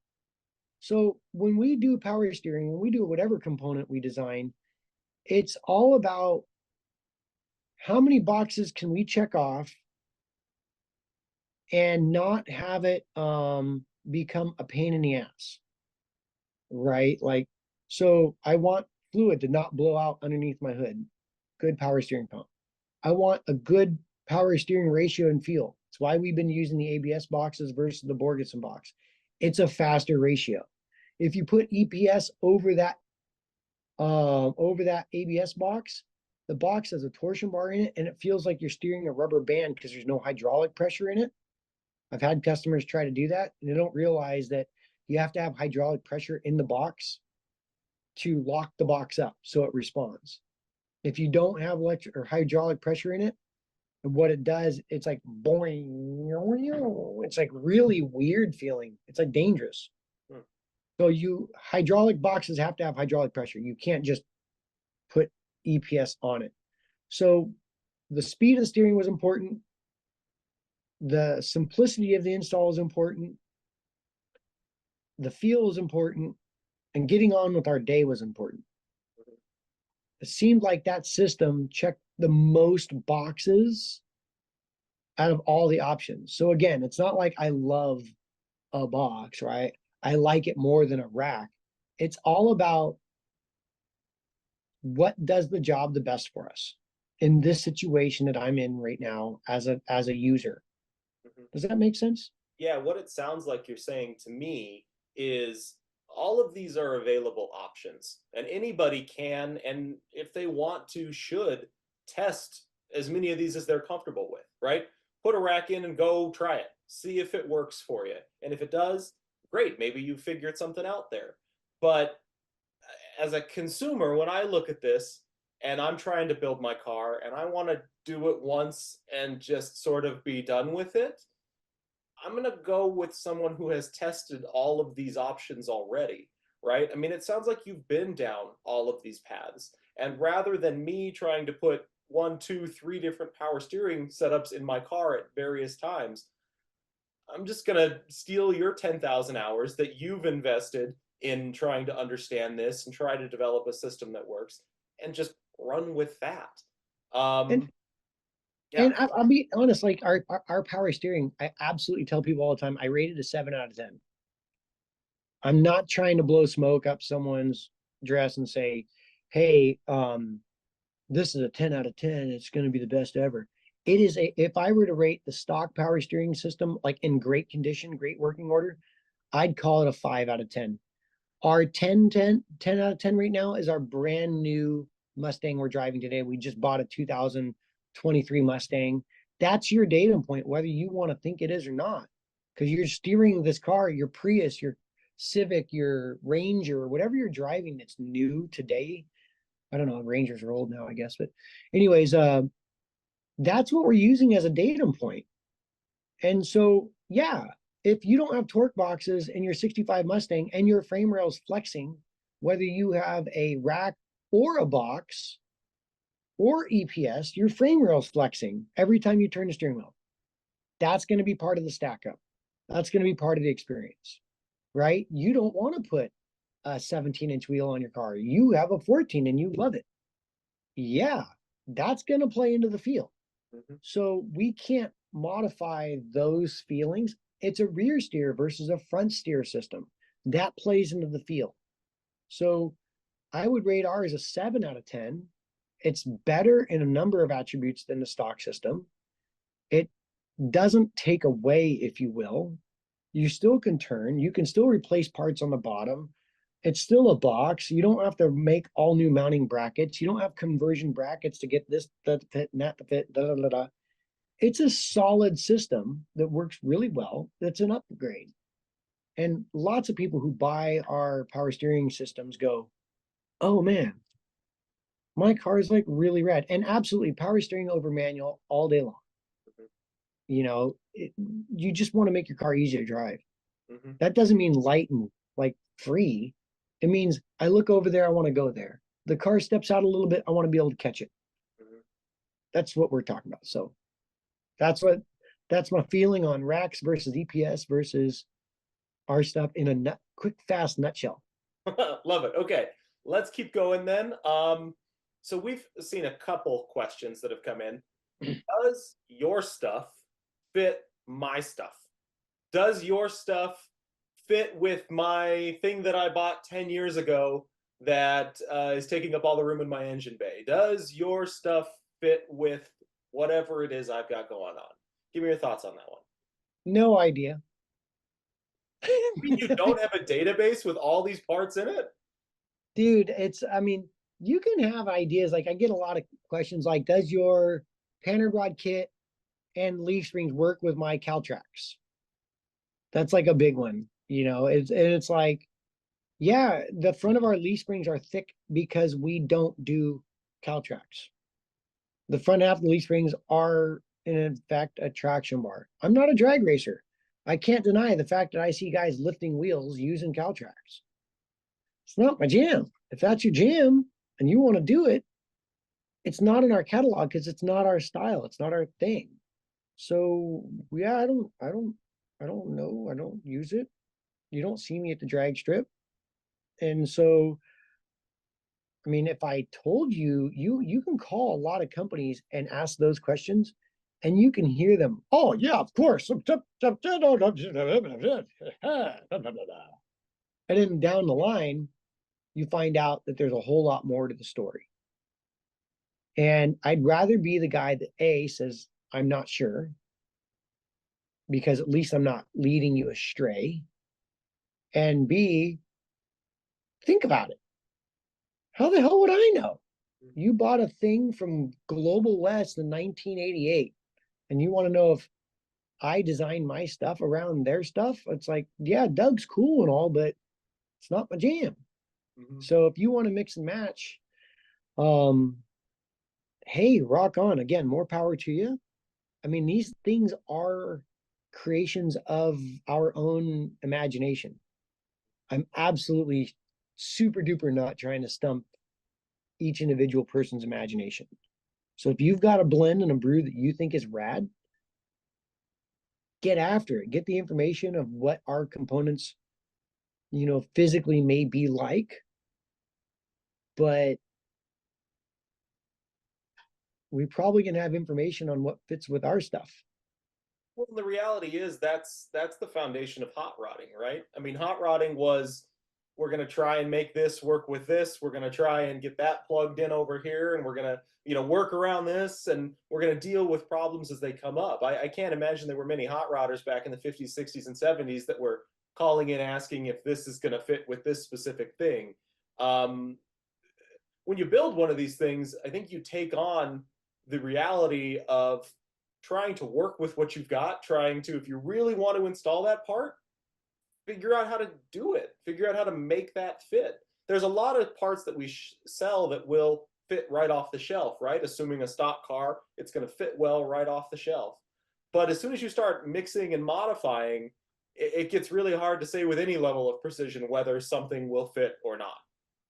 So when we do power steering, when we do whatever component we design, it's all about how many boxes can we check off and not have it become a pain in the ass, right? Like, so I want fluid to not blow out underneath my hood. Good power steering pump. I want a good power steering ratio and feel. That's why we've been using the ABS boxes versus the Borgeson box. It's a faster ratio. If you put EPS over that ABS box, the box has a torsion bar in it and it feels like you're steering a rubber band because there's no hydraulic pressure in it. I've had customers try to do that and they don't realize that you have to have hydraulic pressure in the box to lock the box up so it responds. If you don't have electric or hydraulic pressure in it, And what it does, it's like boing, it's like really weird feeling. It's like dangerous. Hmm. So hydraulic boxes have to have hydraulic pressure. You can't just put EPS on it. So the speed of the steering was important. The simplicity of the install is important. The feel is important. And getting on with our day was important. It seemed like that system checked the most boxes out of all the options. So again, it's not like I love a box, right? I like it more than a rack. It's all about what does the job the best for us in this situation that I'm in right now as a user. Mhm. Does that make sense? Yeah, what it sounds like you're saying to me is all of these are available options, and anybody can, and if they want to, should test as many of these as they're comfortable with, right? Put a rack in and go try it. See if it works for you. And if it does, great, maybe you figured something out there. But as a consumer, when I look at this and I'm trying to build my car and I want to do it once and just sort of be done with it, I'm going to go with someone who has tested all of these options already, right? I mean, it sounds like you've been down all of these paths. And rather than me trying to put one, two, three different power steering setups in my car at various times, I'm just going to steal your 10,000 hours that you've invested in trying to understand this and try to develop a system that works and just run with that. And Yeah. and I'll be honest, like our power steering, I absolutely tell people all the time, I rated a 7 out of 10. I'm not trying to blow smoke up someone's dress and say, hey, this is a 10 out of 10. It's going to be the best ever. It is if I were to rate the stock power steering system, like in great condition, great working order, I'd call it a 5 out of 10. Our 10 out of 10 right now is our brand new Mustang we're driving today. We just bought a 2023 Mustang. That's your data point, whether you want to think it is or not, because you're steering this car, your Prius, your Civic, your Ranger, whatever you're driving that's new today. I don't know, Rangers are old now, I guess. But anyways, that's what we're using as a datum point. And so, yeah, if you don't have torque boxes in your 65 Mustang and your frame rail's flexing, whether you have a rack or a box or EPS, your frame rail's flexing every time you turn the steering wheel. That's going to be part of the stack up. That's going to be part of the experience, right? You don't want to put a 17-inch wheel on your car. You have a 14 and you love it. Yeah, that's going to play into the feel. Mhm. So we can't modify those feelings. It's a rear steer versus a front steer system. That plays into the feel. So I would rate ours a 7 out of 10. It's better in a number of attributes than the stock system. It doesn't take away, if you will. You still can turn, you can still replace parts on the bottom. It's still a box. You don't have to make all new mounting brackets. You don't have conversion brackets to get this to fit and that to fit. Da, da, da, da. It's a solid system that works really well. That's an upgrade. And lots of people who buy our power steering systems go, oh man, my car is like really rad. And absolutely, power steering over manual all day long. Mhm. You know, you just want to make your car easy to drive. Mhm. That doesn't mean light and like free. It means I look over there, I want to go there. The car steps out a little bit, I want to be able to catch it. Mhm. That's what we're talking about. So that's my feeling on racks versus EPS versus our stuff in a quick, fast nutshell. Love it. Okay, let's keep going then. So we've seen a couple questions that have come in. Does your stuff fit my stuff? Does your stuff fit with my thing that I bought 10 years ago that is taking up all the room in my engine bay? Does your stuff fit with whatever it is I've got going on? Give me your thoughts on that one. No idea. I mean, you don't have a database with all these parts in it? Dude, I mean, you can have ideas. Like I get a lot of questions like, does your panhard rod kit and leaf springs work with my Caltrax? That's like a big one. It's like, yeah, the front of our leaf springs are thick because we don't do Caltrax. The front half of the leaf springs are and in fact, a traction bar. I'm not a drag racer. I can't deny the fact that I see guys lifting wheels using Caltrax. It's not my jam. If that's your jam and you want to do it, it's not in our catalog because it's not our style. It's not our thing. So yeah, I don't know. I don't use it. You don't see me at the drag strip. And so, I mean, if I told you, you can call a lot of companies and ask those questions, and you can hear them. Oh yeah, of course. And then down the line, you find out that there's a whole lot more to the story. And I'd rather be the guy that A says, I'm not sure, because at least I'm not leading you astray. And B, think about it. How the hell would I know? You bought a thing from Global West in 1988, and you want to know if I designed my stuff around their stuff? It's like, yeah, Doug's cool and all, but it's not my jam. Mm-hmm. So if you want to mix and match, hey, rock on. Again, more power to you. I mean, these things are creations of our own imagination. I'm absolutely super duper not trying to stump each individual person's imagination. So if you've got a blend and a brew that you think is rad, get after it. Get the information of what our components, physically may be like, but we probably can have information on what fits with our stuff. Well, the reality is that's the foundation of hot rodding, right? I mean, hot rodding was, we're going to try and make this work with this. We're going to try and get that plugged in over here, and we're going to, work around this, and we're going to deal with problems as they come up. I can't imagine there were many hot rodders back in the 50s, 60s, and 70s that were calling in asking if this is going to fit with this specific thing. When you build one of these things, I think you take on the reality of trying to work with what you've got, trying to, if you really want to install that part, figure out how to do it, figure out how to make that fit. There's a lot of parts that we sell that will fit right off the shelf, right? Assuming a stock car, it's going to fit well right off the shelf. But as soon as you start mixing and modifying, it gets really hard to say with any level of precision whether something will fit or not.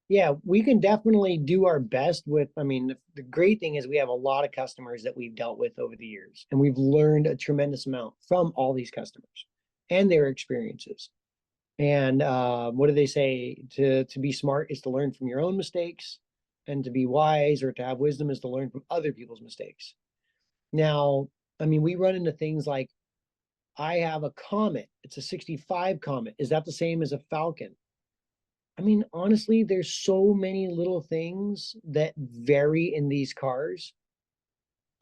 Yeah, we can definitely do our best with, I mean, the great thing is we have a lot of customers that we've dealt with over the years, and we've learned a tremendous amount from all these customers and their experiences. And what do they say? To be smart is to learn from your own mistakes, and to be wise or to have wisdom is to learn from other people's mistakes. Now, I mean, we run into things like, I have a Comet. It's a 65 Comet. Is that the same as a Falcon? I mean, honestly, there's so many little things that vary in these cars.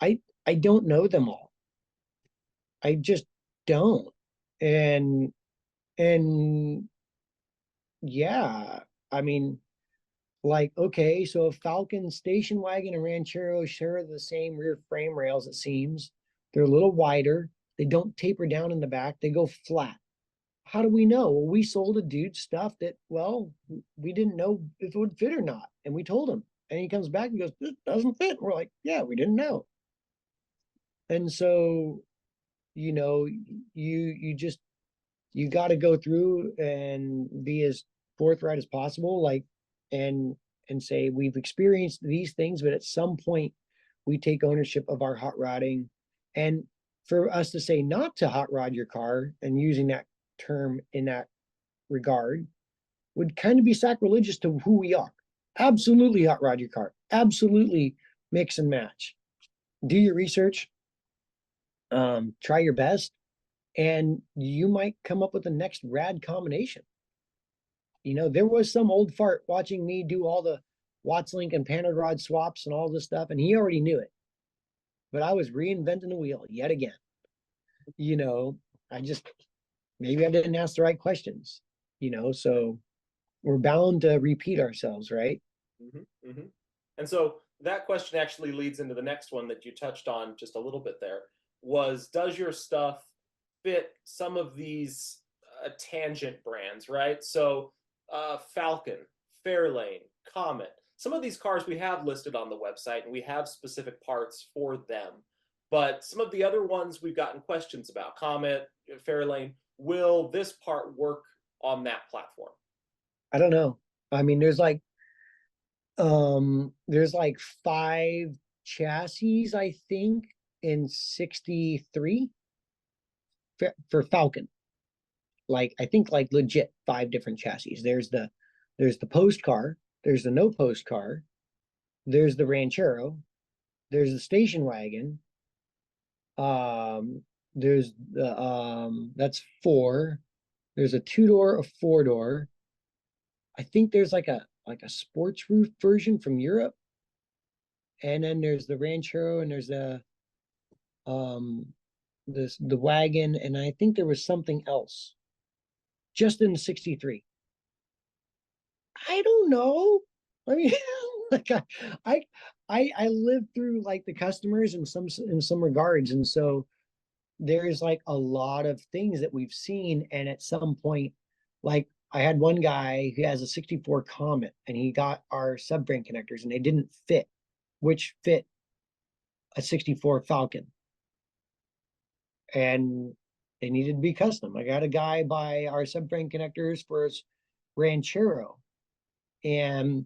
I don't know them all. I just don't. And and yeah, I mean, like, okay, so if Falcon, station wagon, and Ranchero share the same rear frame rails, it seems. They're a little wider. They don't taper down in the back. They go flat. How do we know? Well, we sold a dude stuff that, well, we didn't know if it would fit or not. And we told him. And he comes back and goes, this doesn't fit. And we're like, yeah, we didn't know. And so, you got to go through and be as forthright as possible, like, and say, we've experienced these things, but at some point we take ownership of our hot rodding. And for us to say not to hot rod your car, and using that term in that regard, would kind of be sacrilegious to who we are. Absolutely hot rod your car. Absolutely mix and match. Do your research. Try your best, and you might come up with the next rad combination. There was some old fart watching me do all the Wattslink and panhard rod swaps and all this stuff, and he already knew it. But I was reinventing the wheel yet again. Maybe I didn't ask the right questions, so we're bound to repeat ourselves, right? Mm-hmm, mm-hmm. And so that question actually leads into the next one that you touched on just a little bit there, was, does your stuff fit some of these tangent brands, right? So Falcon, Fairlane, Comet, some of these cars we have listed on the website, and we have specific parts for them. But some of the other ones we've gotten questions about, Comet, Fairlane, will this part work on that platform? I don't know. I mean, there's like 5 chassis, I think, in 63 for Falcon. Like, I think like legit 5 different chassis. There's the post car, there's the no post car, there's the Ranchero, there's the station wagon. There's the that's 4. There's a 2-door, a 4-door. I think there's like a sports roof version from Europe. And then there's the Ranchero, and there's um the wagon, and I think there was something else just in the 63. I don't know. I mean, like I I lived through like the customers in some regards, and so there's like a lot of things that we've seen, and at some point, like I had one guy who has a 64 Comet, and he got our subframe connectors, and they didn't fit, which fit a 64 Falcon, and they needed to be custom. I got a guy buy our subframe connectors for his Ranchero, and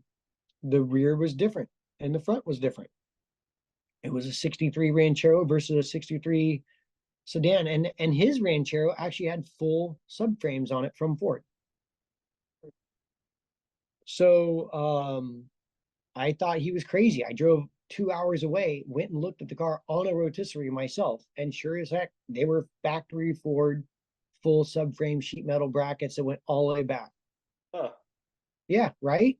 the rear was different and the front was different. It was a 63 Ranchero versus a 63 sedan, and his Ranchero actually had full subframes on it from Ford. So I thought he was crazy. I drove 2 hours away, went and looked at the car on a rotisserie myself, and sure as heck, they were factory Ford full subframe sheet metal brackets that went all the way back. Huh. Yeah, right.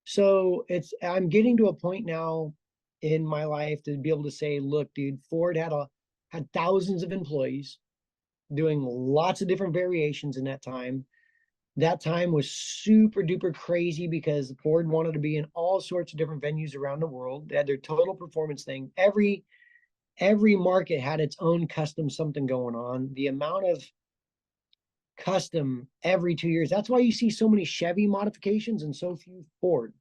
So I'm getting to a point now in my life to be able to say, look, dude, Ford had thousands of employees doing lots of different variations in that time. That time was super duper crazy because Ford wanted to be in all sorts of different venues around the world. They had their total performance thing. Every market had its own custom something going on. The amount of custom every 2 years. That's why you see so many Chevy modifications and so few Ford.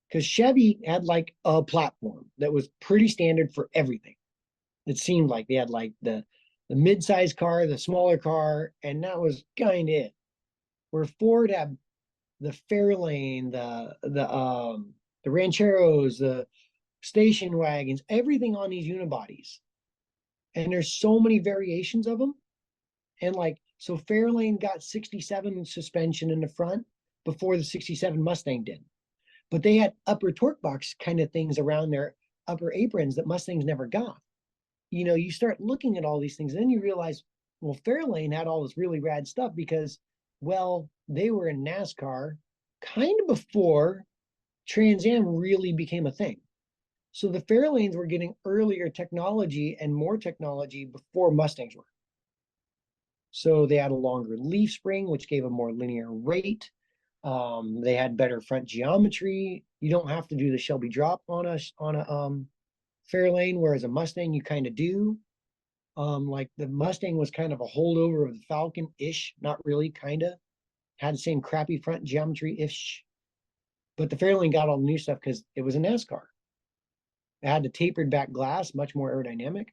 Because Chevy had like a platform that was pretty standard for everything. It seemed like they had like the mid-sized car, the smaller car, and that was kind of it. Where Ford had the Fairlane, the Rancheros, the station wagons, everything on these unibodies. And there's so many variations of them. And like, so Fairlane got 67 suspension in the front before the 67 Mustang did. But they had upper torque box kind of things around their upper aprons that Mustangs never got. You know, you start looking at all these things, and then you realize, well, Fairlane had all this really rad stuff because, well, they were in NASCAR kind of before Trans Am really became a thing. So the Fairlanes were getting earlier technology and more technology before Mustangs were. So they had a longer leaf spring, which gave a more linear rate. They had better front geometry. You don't have to do the Shelby drop on a Fairlane, whereas a Mustang you kind of do. Like the Mustang was kind of a holdover of the Falcon-ish, not really, kind of. Had the same crappy front geometry-ish. But the Fairlane got all the new stuff because it was a NASCAR. It had the tapered back glass, much more aerodynamic.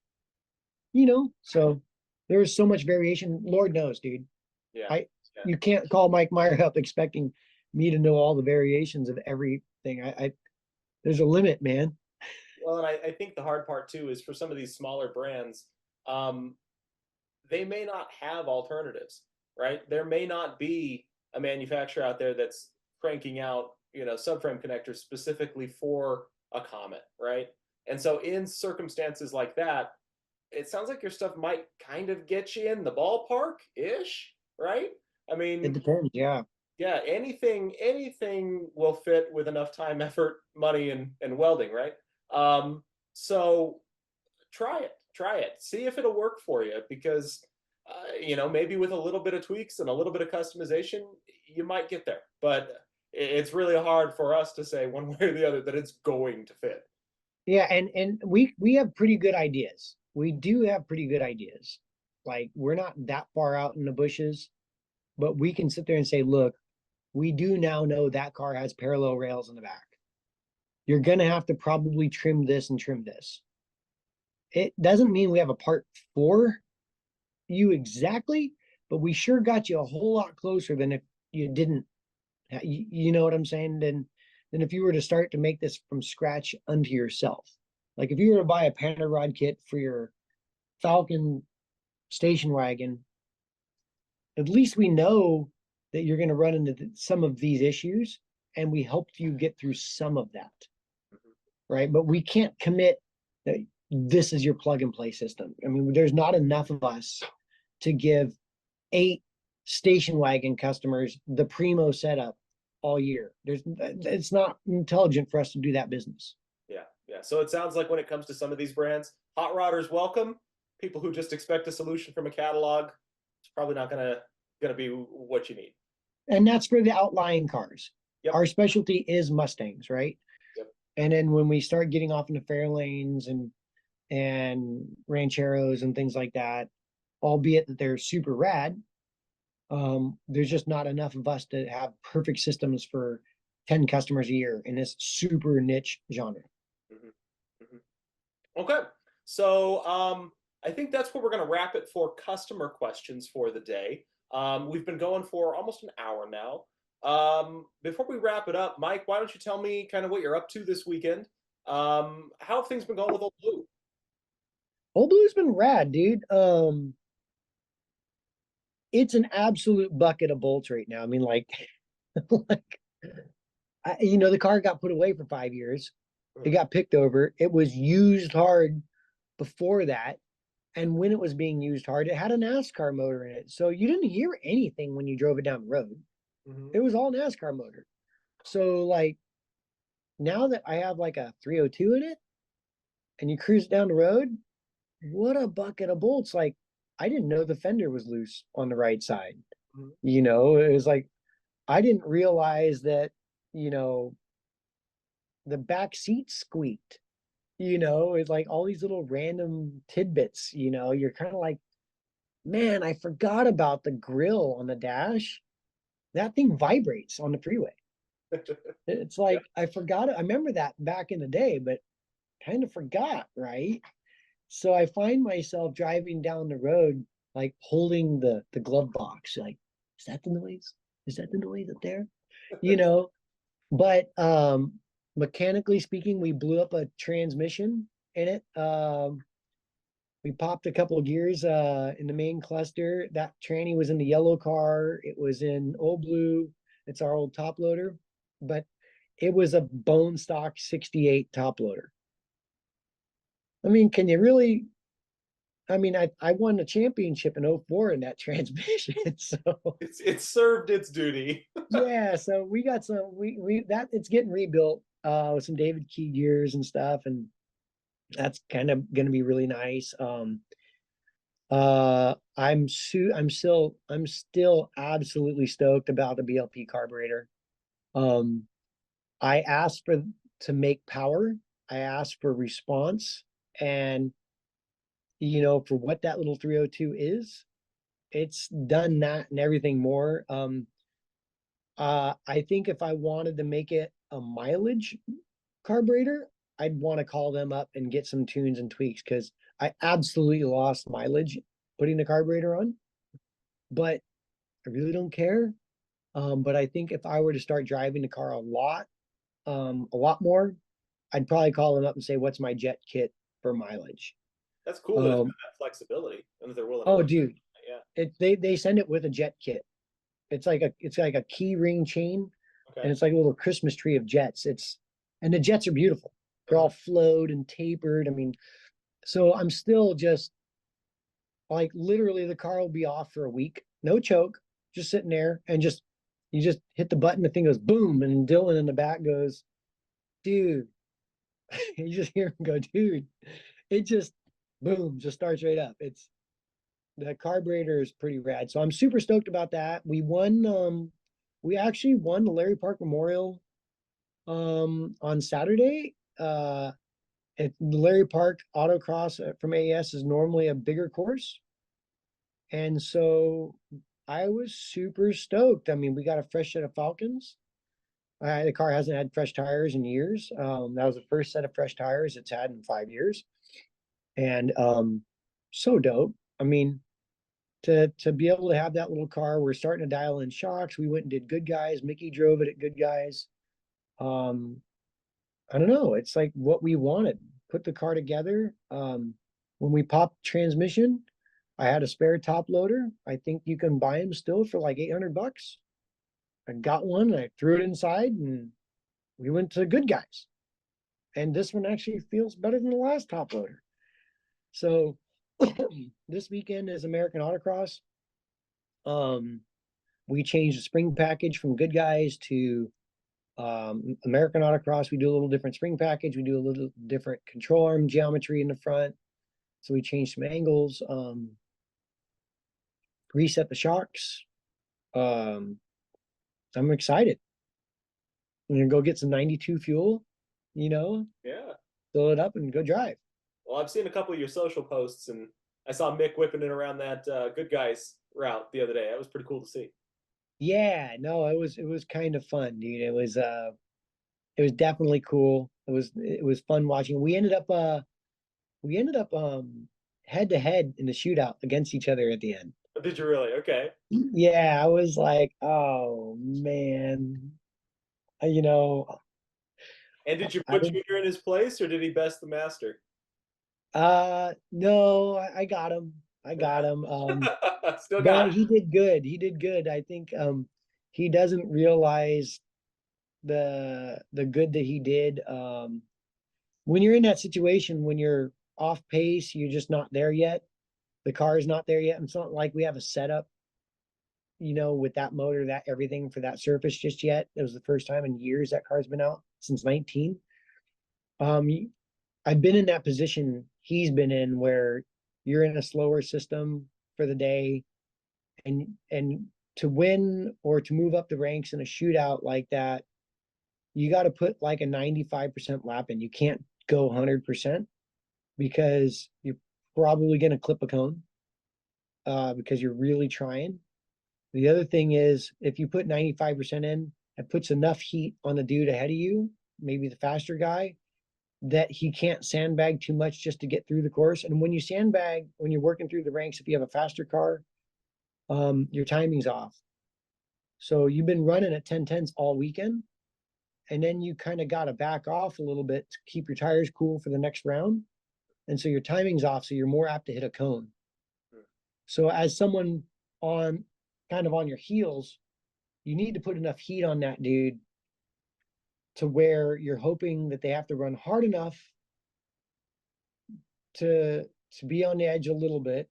You know, so there was so much variation. Lord knows, dude. Yeah. You can't call Mike Meyer up expecting me to know all the variations of everything. There's a limit, man. Well, and I think the hard part too is for some of these smaller brands, they may not have alternatives, right? There may not be a manufacturer out there that's cranking out, subframe connectors specifically for a Comet, right? And so in circumstances like that, it sounds like your stuff might kind of get you in the ballpark ish, right? I It mean, depends, yeah. yeah, anything will fit with enough time, effort, money, and welding, right? So try it, see if it'll work for you, because maybe with a little bit of tweaks and a little bit of customization, you might get there. But it's really hard for us to say one way or the other that it's going to fit. Yeah, and we have pretty good ideas. We do have pretty good ideas. Like, we're not that far out in the bushes, but we can sit there and say, look, we do now know that car has parallel rails in the back. You're gonna have to probably trim this and trim this. It doesn't mean we have a part for you exactly, but we sure got you a whole lot closer than if you didn't. You know what I'm saying? Than if you were to start to make this from scratch unto yourself. Like if you were to buy a panhard kit for your Falcon station wagon, at least we know that you're going to run into some of these issues, and we helped you get through some of that, right? But we can't commit that this is your plug and play system. I mean, there's not enough of us to give 8 station wagon customers the primo setup all year. It's not intelligent for us to do that business. Yeah. So it sounds like when it comes to some of these brands, hot rodders welcome. People who just expect a solution from a catalog, it's probably not gonna be what you need. And that's for the outlying cars. Yep. Our specialty is Mustangs, right? Yep. And then when we start getting off into Fairlanes and Rancheros and things like that, albeit that they're super rad, there's just not enough of us to have perfect systems for 10 customers a year in this super niche genre. Okay, so I think that's where we're going to wrap it for customer questions for the day. We've been going for almost an hour now. Before we wrap it up, Mike, why don't you tell me kind of what you're up to this weekend? How have things been going with Old Blue? Old Blue's been rad, dude. It's an absolute bucket of bolts right now. I mean, like, the car got put away for 5 years. It got picked over. It was used hard before that. And when it was being used hard, it had a NASCAR motor in it. So you didn't hear anything when you drove it down the road. It was all NASCAR motor. So like now that I have like a 302 in it and you cruise down the road, what a bucket of bolts. Like I didn't know the fender was loose on the right side. It was like I didn't realize that, the back seat squeaked. It's like all these little random tidbits, you're kind of like, man, I forgot about the grill on the dash. That thing vibrates on the freeway. It's like, I forgot it. I remember that back in the day, but kind of forgot, right? So I find myself driving down the road, like holding the glove box, like, is that the noise? Is that the noise up there? But mechanically speaking, we blew up a transmission in it. We popped a couple of gears in the main cluster. That tranny was in the yellow car. It was in Old Blue. It's our old top loader, but it was a bone stock 68 top loader. I mean, can you really? I mean, I won the championship in 04 in that transmission. So it served its duty. yeah, so we got some it's getting rebuilt with some David Key gears and stuff, and that's kind of gonna be really nice. I'm still absolutely stoked about the BLP carburetor. I asked to make power, I asked for response, and for what that little 302 is, it's done that and everything more. I think if I wanted to make it a mileage carburetor, I'd want to call them up and get some tunes and tweaks because I absolutely lost mileage putting the carburetor on, but I really don't care. But I think if I were to start driving the car a lot more, I'd probably call them up and say, "What's my jet kit for mileage?" That's cool that it's got that flexibility and that they're willing. Oh, dude, yeah. They send it with a jet kit. It's like a key ring chain, and it's like a little Christmas tree of jets. And the jets are beautiful. They're all flowed and tapered. I mean, so I'm still just like literally the car will be off for a week, no choke, just sitting there, and you just hit the button, the thing goes boom, and Dylan in the back goes, dude. You just hear him go, dude. It just boom, just starts right up. The carburetor is pretty rad. So I'm super stoked about that. We actually won the Larry Park Memorial on Saturday. The Larry Park Autocross from AES is normally a bigger course. And so I was super stoked. I mean, we got a fresh set of Falcons. The car hasn't had fresh tires in years. That was the first set of fresh tires it's had in 5 years. And so dope. I mean, to be able to have that little car, we're starting to dial in shocks. We went and did Good Guys. Mickey drove it at Good Guys. Um, I don't know. It's like what we wanted. Put the car together. When we popped transmission, I had a spare top loader. I think you can buy them still for like $800. I got one and I threw it inside and we went to Good Guys. And this one actually feels better than the last top loader. So this weekend is American Autocross. We changed the spring package from Good Guys to American Autocross. We do a little different spring package. We do a little different control arm geometry in the front. So we changed some angles, reset the shocks. I'm excited. I'm gonna go get some 92 fuel, Yeah. fill it up and go drive. Well, I've seen a couple of your social posts, and I saw Mick whipping it around that Good Guys route the other day. That was pretty cool to see. Yeah, no, it was kind of fun, dude. It was definitely cool. It was fun watching. We ended up head to head in the shootout against each other at the end. Did you really? Okay. Yeah, I was like, oh man. You know, And did you I put didn't Junior in his place, or did he best the master? no, I got him. I got him. Still got But it. he did good. He did good. I think he doesn't realize the good that he did. When you're in that situation, when you're off pace, you're just not there yet. The car is not there yet. It's not like we have a setup, with that motor, that everything for that surface just yet. It was the first time in years that car's been out since 19. Um, I've been in that position he's been in where you're in a slower system for the day, and to win or to move up the ranks in a shootout like that, you got to put like a 95% lap in. You can't go 100% because you're probably going to clip a cone because you're really trying. The other thing is if you put 95% in, it puts enough heat on the dude ahead of you, maybe the faster guy, that he can't sandbag too much just to get through the course. And when you sandbag, when you're working through the ranks, if you have a faster car, your timing's off. So you've been running at 10/10s all weekend, and then you kind of got to back off a little bit to keep your tires cool for the next round. And so your timing's off, so you're more apt to hit a cone. So as someone on kind of on your heels, you need to put enough heat on that dude to where you're hoping that they have to run hard enough to be on the edge a little bit,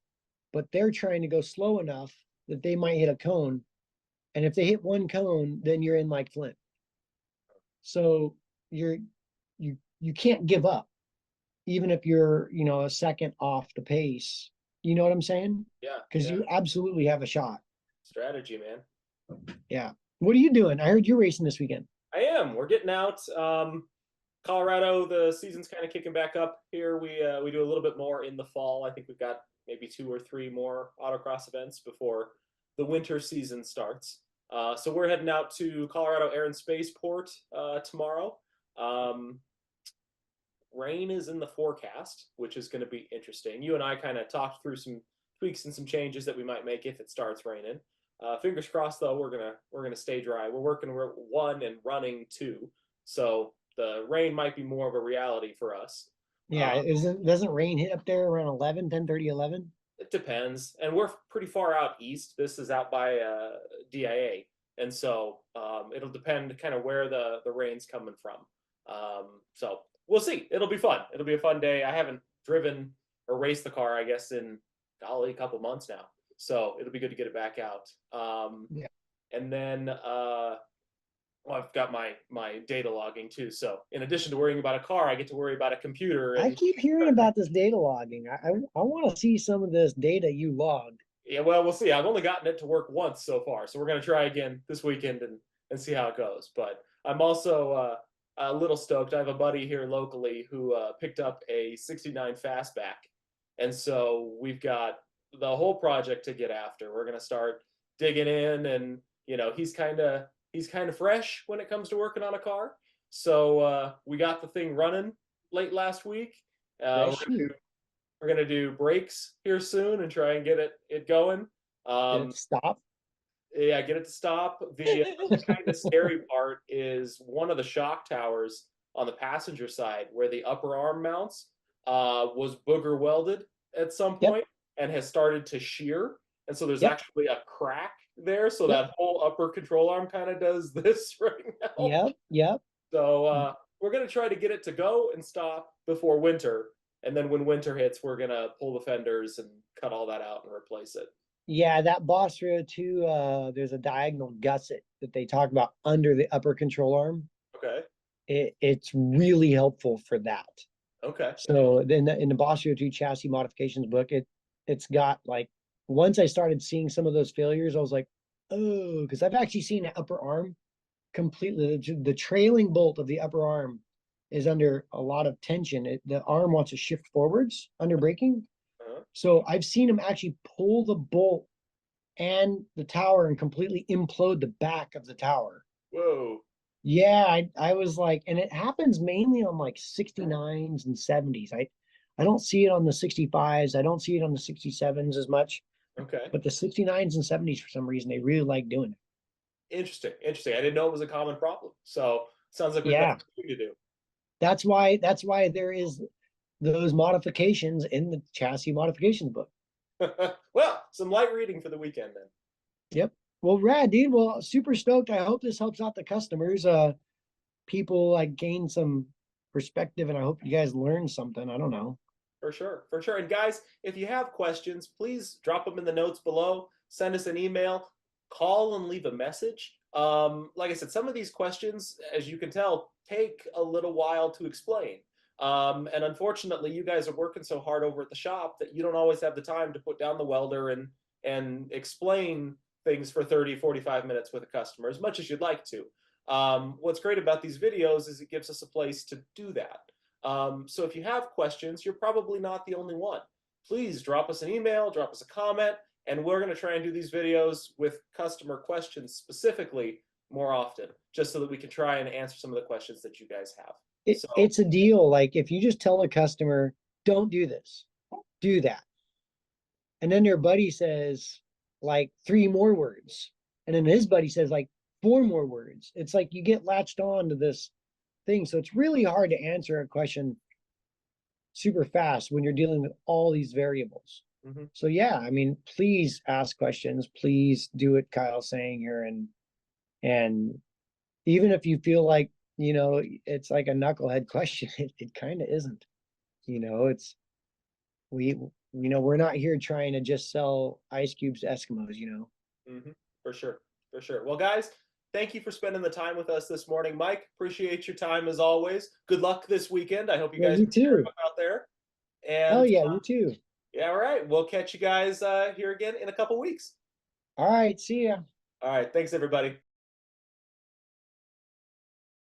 but they're trying to go slow enough that they might hit a cone. And if they hit one cone, then you're in like Flint. So you can't give up, even if you're, a second off the pace. You know what I'm saying? Yeah. Because Yeah. you absolutely have a shot. Strategy, man. Yeah. What are you doing? I heard you're racing this weekend. I am. We're getting out. Colorado, the season's kind of kicking back up here. We do a little bit more in the fall. I think we've got maybe 2 or 3 more autocross events before the winter season starts. So we're heading out to Colorado Air and Spaceport tomorrow. Rain is in the forecast, which is going to be interesting. You and I kind of talked through some tweaks and some changes that we might make if it starts raining. Fingers crossed, though, we're gonna stay dry. We're working 1 and running 2, so the rain might be more of a reality for us. Yeah, doesn't rain hit up there around 11, 10:30, 11? It depends, and we're pretty far out east. This is out by DIA, and so it'll depend kind of where the rain's coming from. So we'll see. It'll be fun. It'll be a fun day. I haven't driven or raced the car, I guess, in golly, a couple months now. So it'll be good to get it back out. Yeah. And then I've got my data logging too. So in addition to worrying about a car, I get to worry about a computer. I And keep hearing about this data logging. I want to see some of this data you logged. yeah, well, we'll see. I've only gotten it to work once so far, so we're gonna try again this weekend and see how it goes. But I'm also a little stoked. I have a buddy here locally who picked up a '69 fastback, and so we've got the whole project to get after. We're gonna start digging in, and he's kind of fresh when it comes to working on a car. So we got the thing running late last week. We're We're gonna do brakes here soon and try and get it going. Stop. Yeah, get it to stop. The kind of scary part is one of the shock towers on the passenger side where the upper arm mounts was booger welded at some Yep. point and has started to shear. And so there's Yep. actually a crack there. So Yep. that whole upper control arm kind of does this right now. Yep. Yep. So we're going to try to get it to go and stop before winter. And then when winter hits, we're going to pull the fenders and cut all that out and replace it. Yeah, that Boss 302, there's a diagonal gusset that they talk about under the upper control arm. Okay. It's really helpful for that. Okay. So then in the Boss 302 chassis modifications book, it's got like, once I started seeing some of those failures, I was like, oh, because I've actually seen the upper arm completely, the trailing bolt of the upper arm is under a lot of tension. The arm wants to shift forwards under braking. So I've seen him actually pull the bolt and the tower and completely implode the back of the tower. Whoa. Yeah, I was like, and it happens mainly on like 69s and 70s. I don't see it on the 65s. I don't see it on the 67s as much. Okay. But the 69s and 70s, for some reason, they really like doing it. Interesting. Interesting. I didn't know it was a common problem. So sounds like we've got something to do. That's why there is those modifications in the chassis modifications book. Well, some light reading for the weekend then. Yep. Well, rad, dude. Well, super stoked. I hope this helps out the customers. People like gain some perspective, and I hope you guys learn something. I don't know. For sure. For sure. And guys, if you have questions, please drop them in the notes below. Send us an email, call and leave a message. Like I said, some of these questions, as you can tell, take a little while to explain. And unfortunately, you guys are working so hard over at the shop that you don't always have the time to put down the welder and explain things for 30, 45 minutes with a customer as much as you'd like to. What's great about these videos is it gives us a place to do that. So if you have questions, you're probably not the only one. Please drop us an email, drop us a comment, and we're going to try and do these videos with customer questions specifically more often, just so that we can try and answer some of the questions that you guys have. It's a deal. Like if you just tell a customer, don't do this, do that. And then their buddy says like 3 more words. And then his buddy says like 4 more words. It's like you get latched on to this thing. So it's really hard to answer a question super fast when you're dealing with all these variables. Mm-hmm. So yeah, I mean, please ask questions. Please do what Kyle's saying here. And even if you feel like, you know, it's like a knucklehead question, it kind of isn't. You know, we're not here trying to just sell ice cubes to Eskimos, you know. Mm-hmm. For sure. For sure. Well, guys, thank you for spending the time with us this morning. Mike, appreciate your time as always. Good luck this weekend. I hope you guys you too out there. And hell yeah, you too. Yeah, all right. We'll catch you guys here again in a couple weeks. All right, see ya. All right. Thanks, everybody.